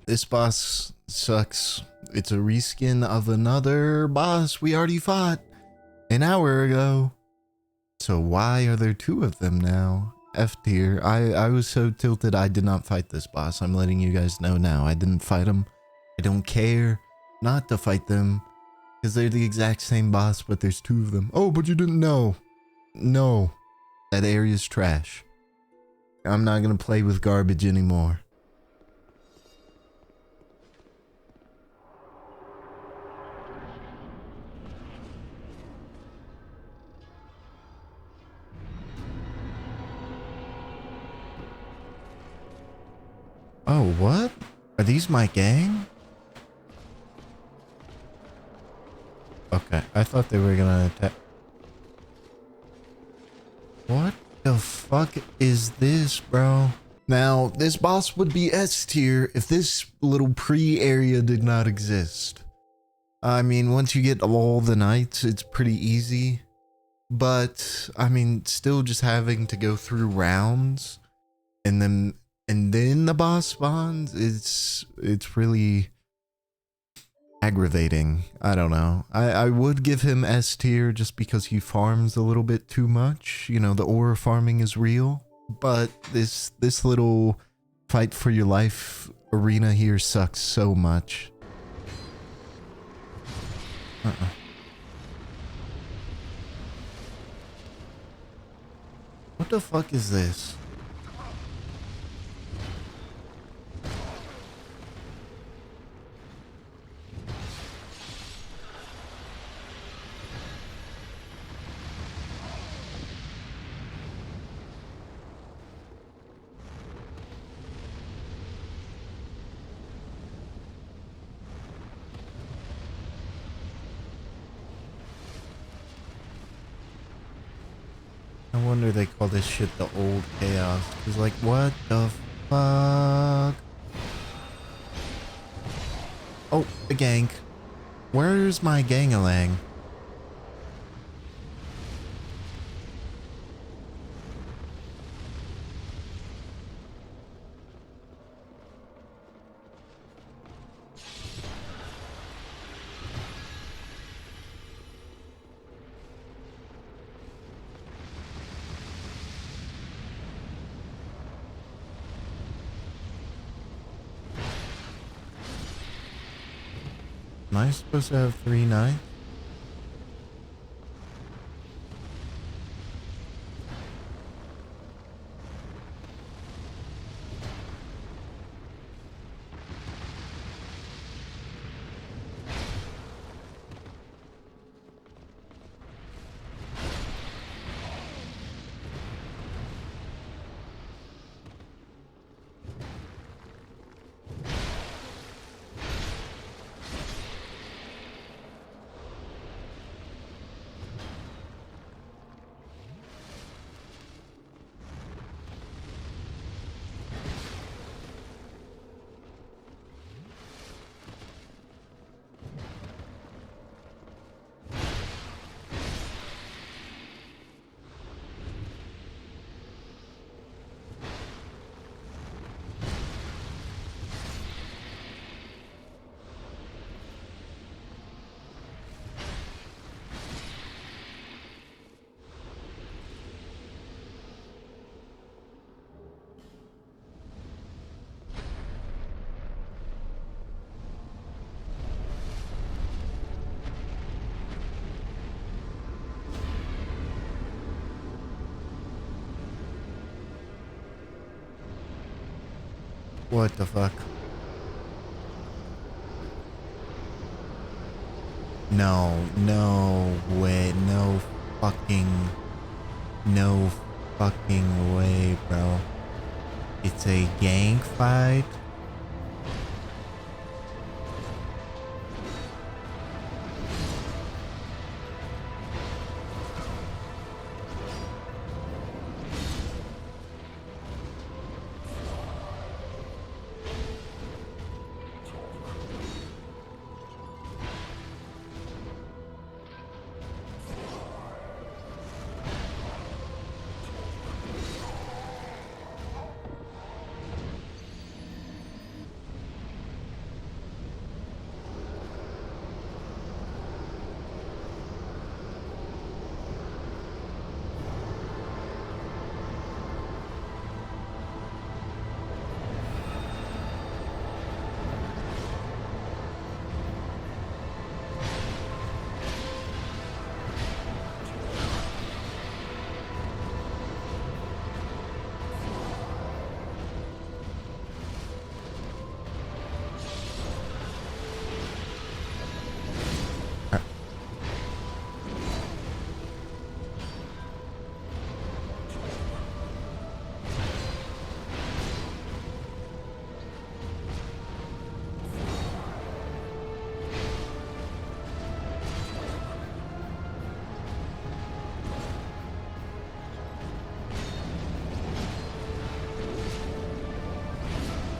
This boss sucks. It's a reskin of another boss we already fought an hour ago. So why are there two of them now? F tier. I was so tilted I did not fight this boss. I'm letting you guys know now. I didn't fight him. I don't care not to fight them because they're the exact same boss, but there's two of them. Oh, but you didn't know. No, that area's trash. I'm not gonna play with garbage anymore. Oh, what? Are these my gang? Okay, I thought they were gonna attack. What the fuck is this, bro? Now, this boss would be S tier if this little pre-area did not exist. I mean, once you get all the knights, it's pretty easy. But, I mean, still just having to go through rounds and then the boss spawns, it's really aggravating. I don't know. I would give him S tier just because he farms a little bit too much. You know, the aura farming is real. But this little fight for your life arena here sucks so much. What the fuck is this? No wonder they call this shit the old chaos. Cause like, what the fuck? Oh, the gank. Where's my gang-a-lang? Am I supposed to have 3 knights? What the fuck? No, no way, no fucking way, bro. It's a gang fight?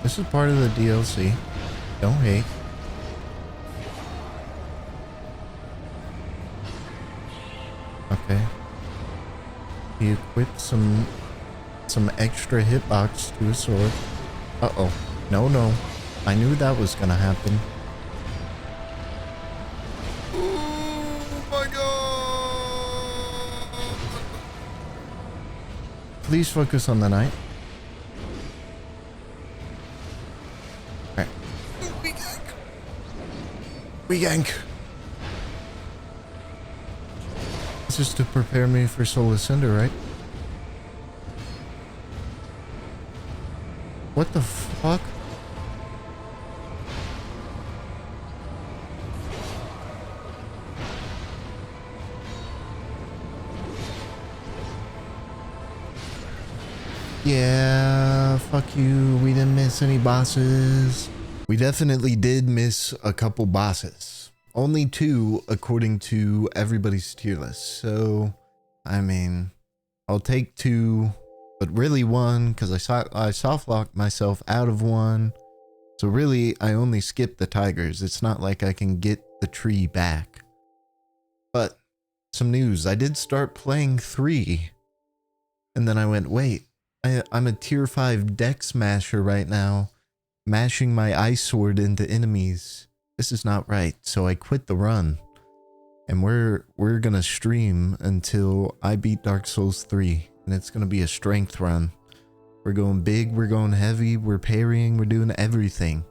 This is part of the DLC. Don't hate. Okay. He equipped some extra hitbox to his sword. Uh-oh. No, no. I knew that was gonna happen. Oh my god! Please focus on the knight. We gank. This is to prepare me for Slander, right? What the fuck? Yeah, fuck you. We didn't miss any bosses. We definitely did miss a couple bosses. Only 2 according to everybody's tier list. So, I mean, I'll take 2, but really 1 because I soft locked myself out of 1. So really, I only skipped the tigers. It's not like I can get the tree back. But some news. I did start playing 3. And then I went, wait, I'm a tier 5 deck smasher right now. Mashing my ice sword into enemies. This is not right, so I quit the run. And we're gonna stream until I beat Dark Souls 3. And it's gonna be a strength run. We're going big, we're going heavy, we're parrying, we're doing everything.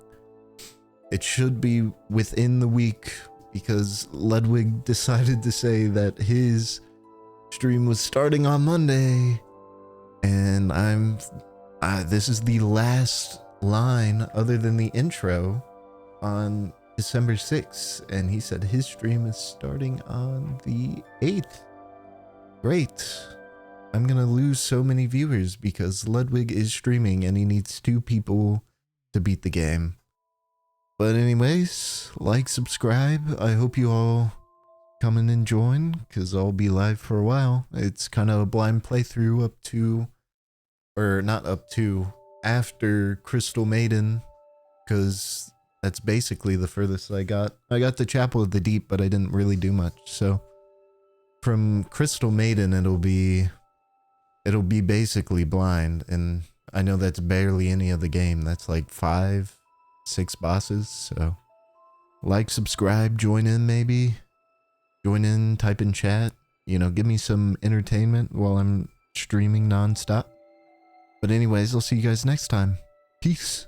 It should be within the week because Ludwig decided to say that his stream was starting on Monday. And this is the last line other than the intro on December 6th, and he said his stream is starting on the 8th. Great. I'm gonna lose so many viewers because Ludwig is streaming and he needs 2 people to beat the game. But anyways, like, subscribe. I hope you all come in and join because I'll be live for a while. It's kind of a blind playthrough up to, or not up to, after Crystal Maiden, because that's basically the furthest I got. I got the Chapel of the Deep, but I didn't really do much. So from Crystal Maiden, it'll be basically blind, and I know that's barely any of the game. That's like 5, 6 bosses. So like, subscribe, join in, maybe join in, type in chat, you know, give me some entertainment while I'm streaming nonstop. But anyways, I'll see you guys next time. Peace.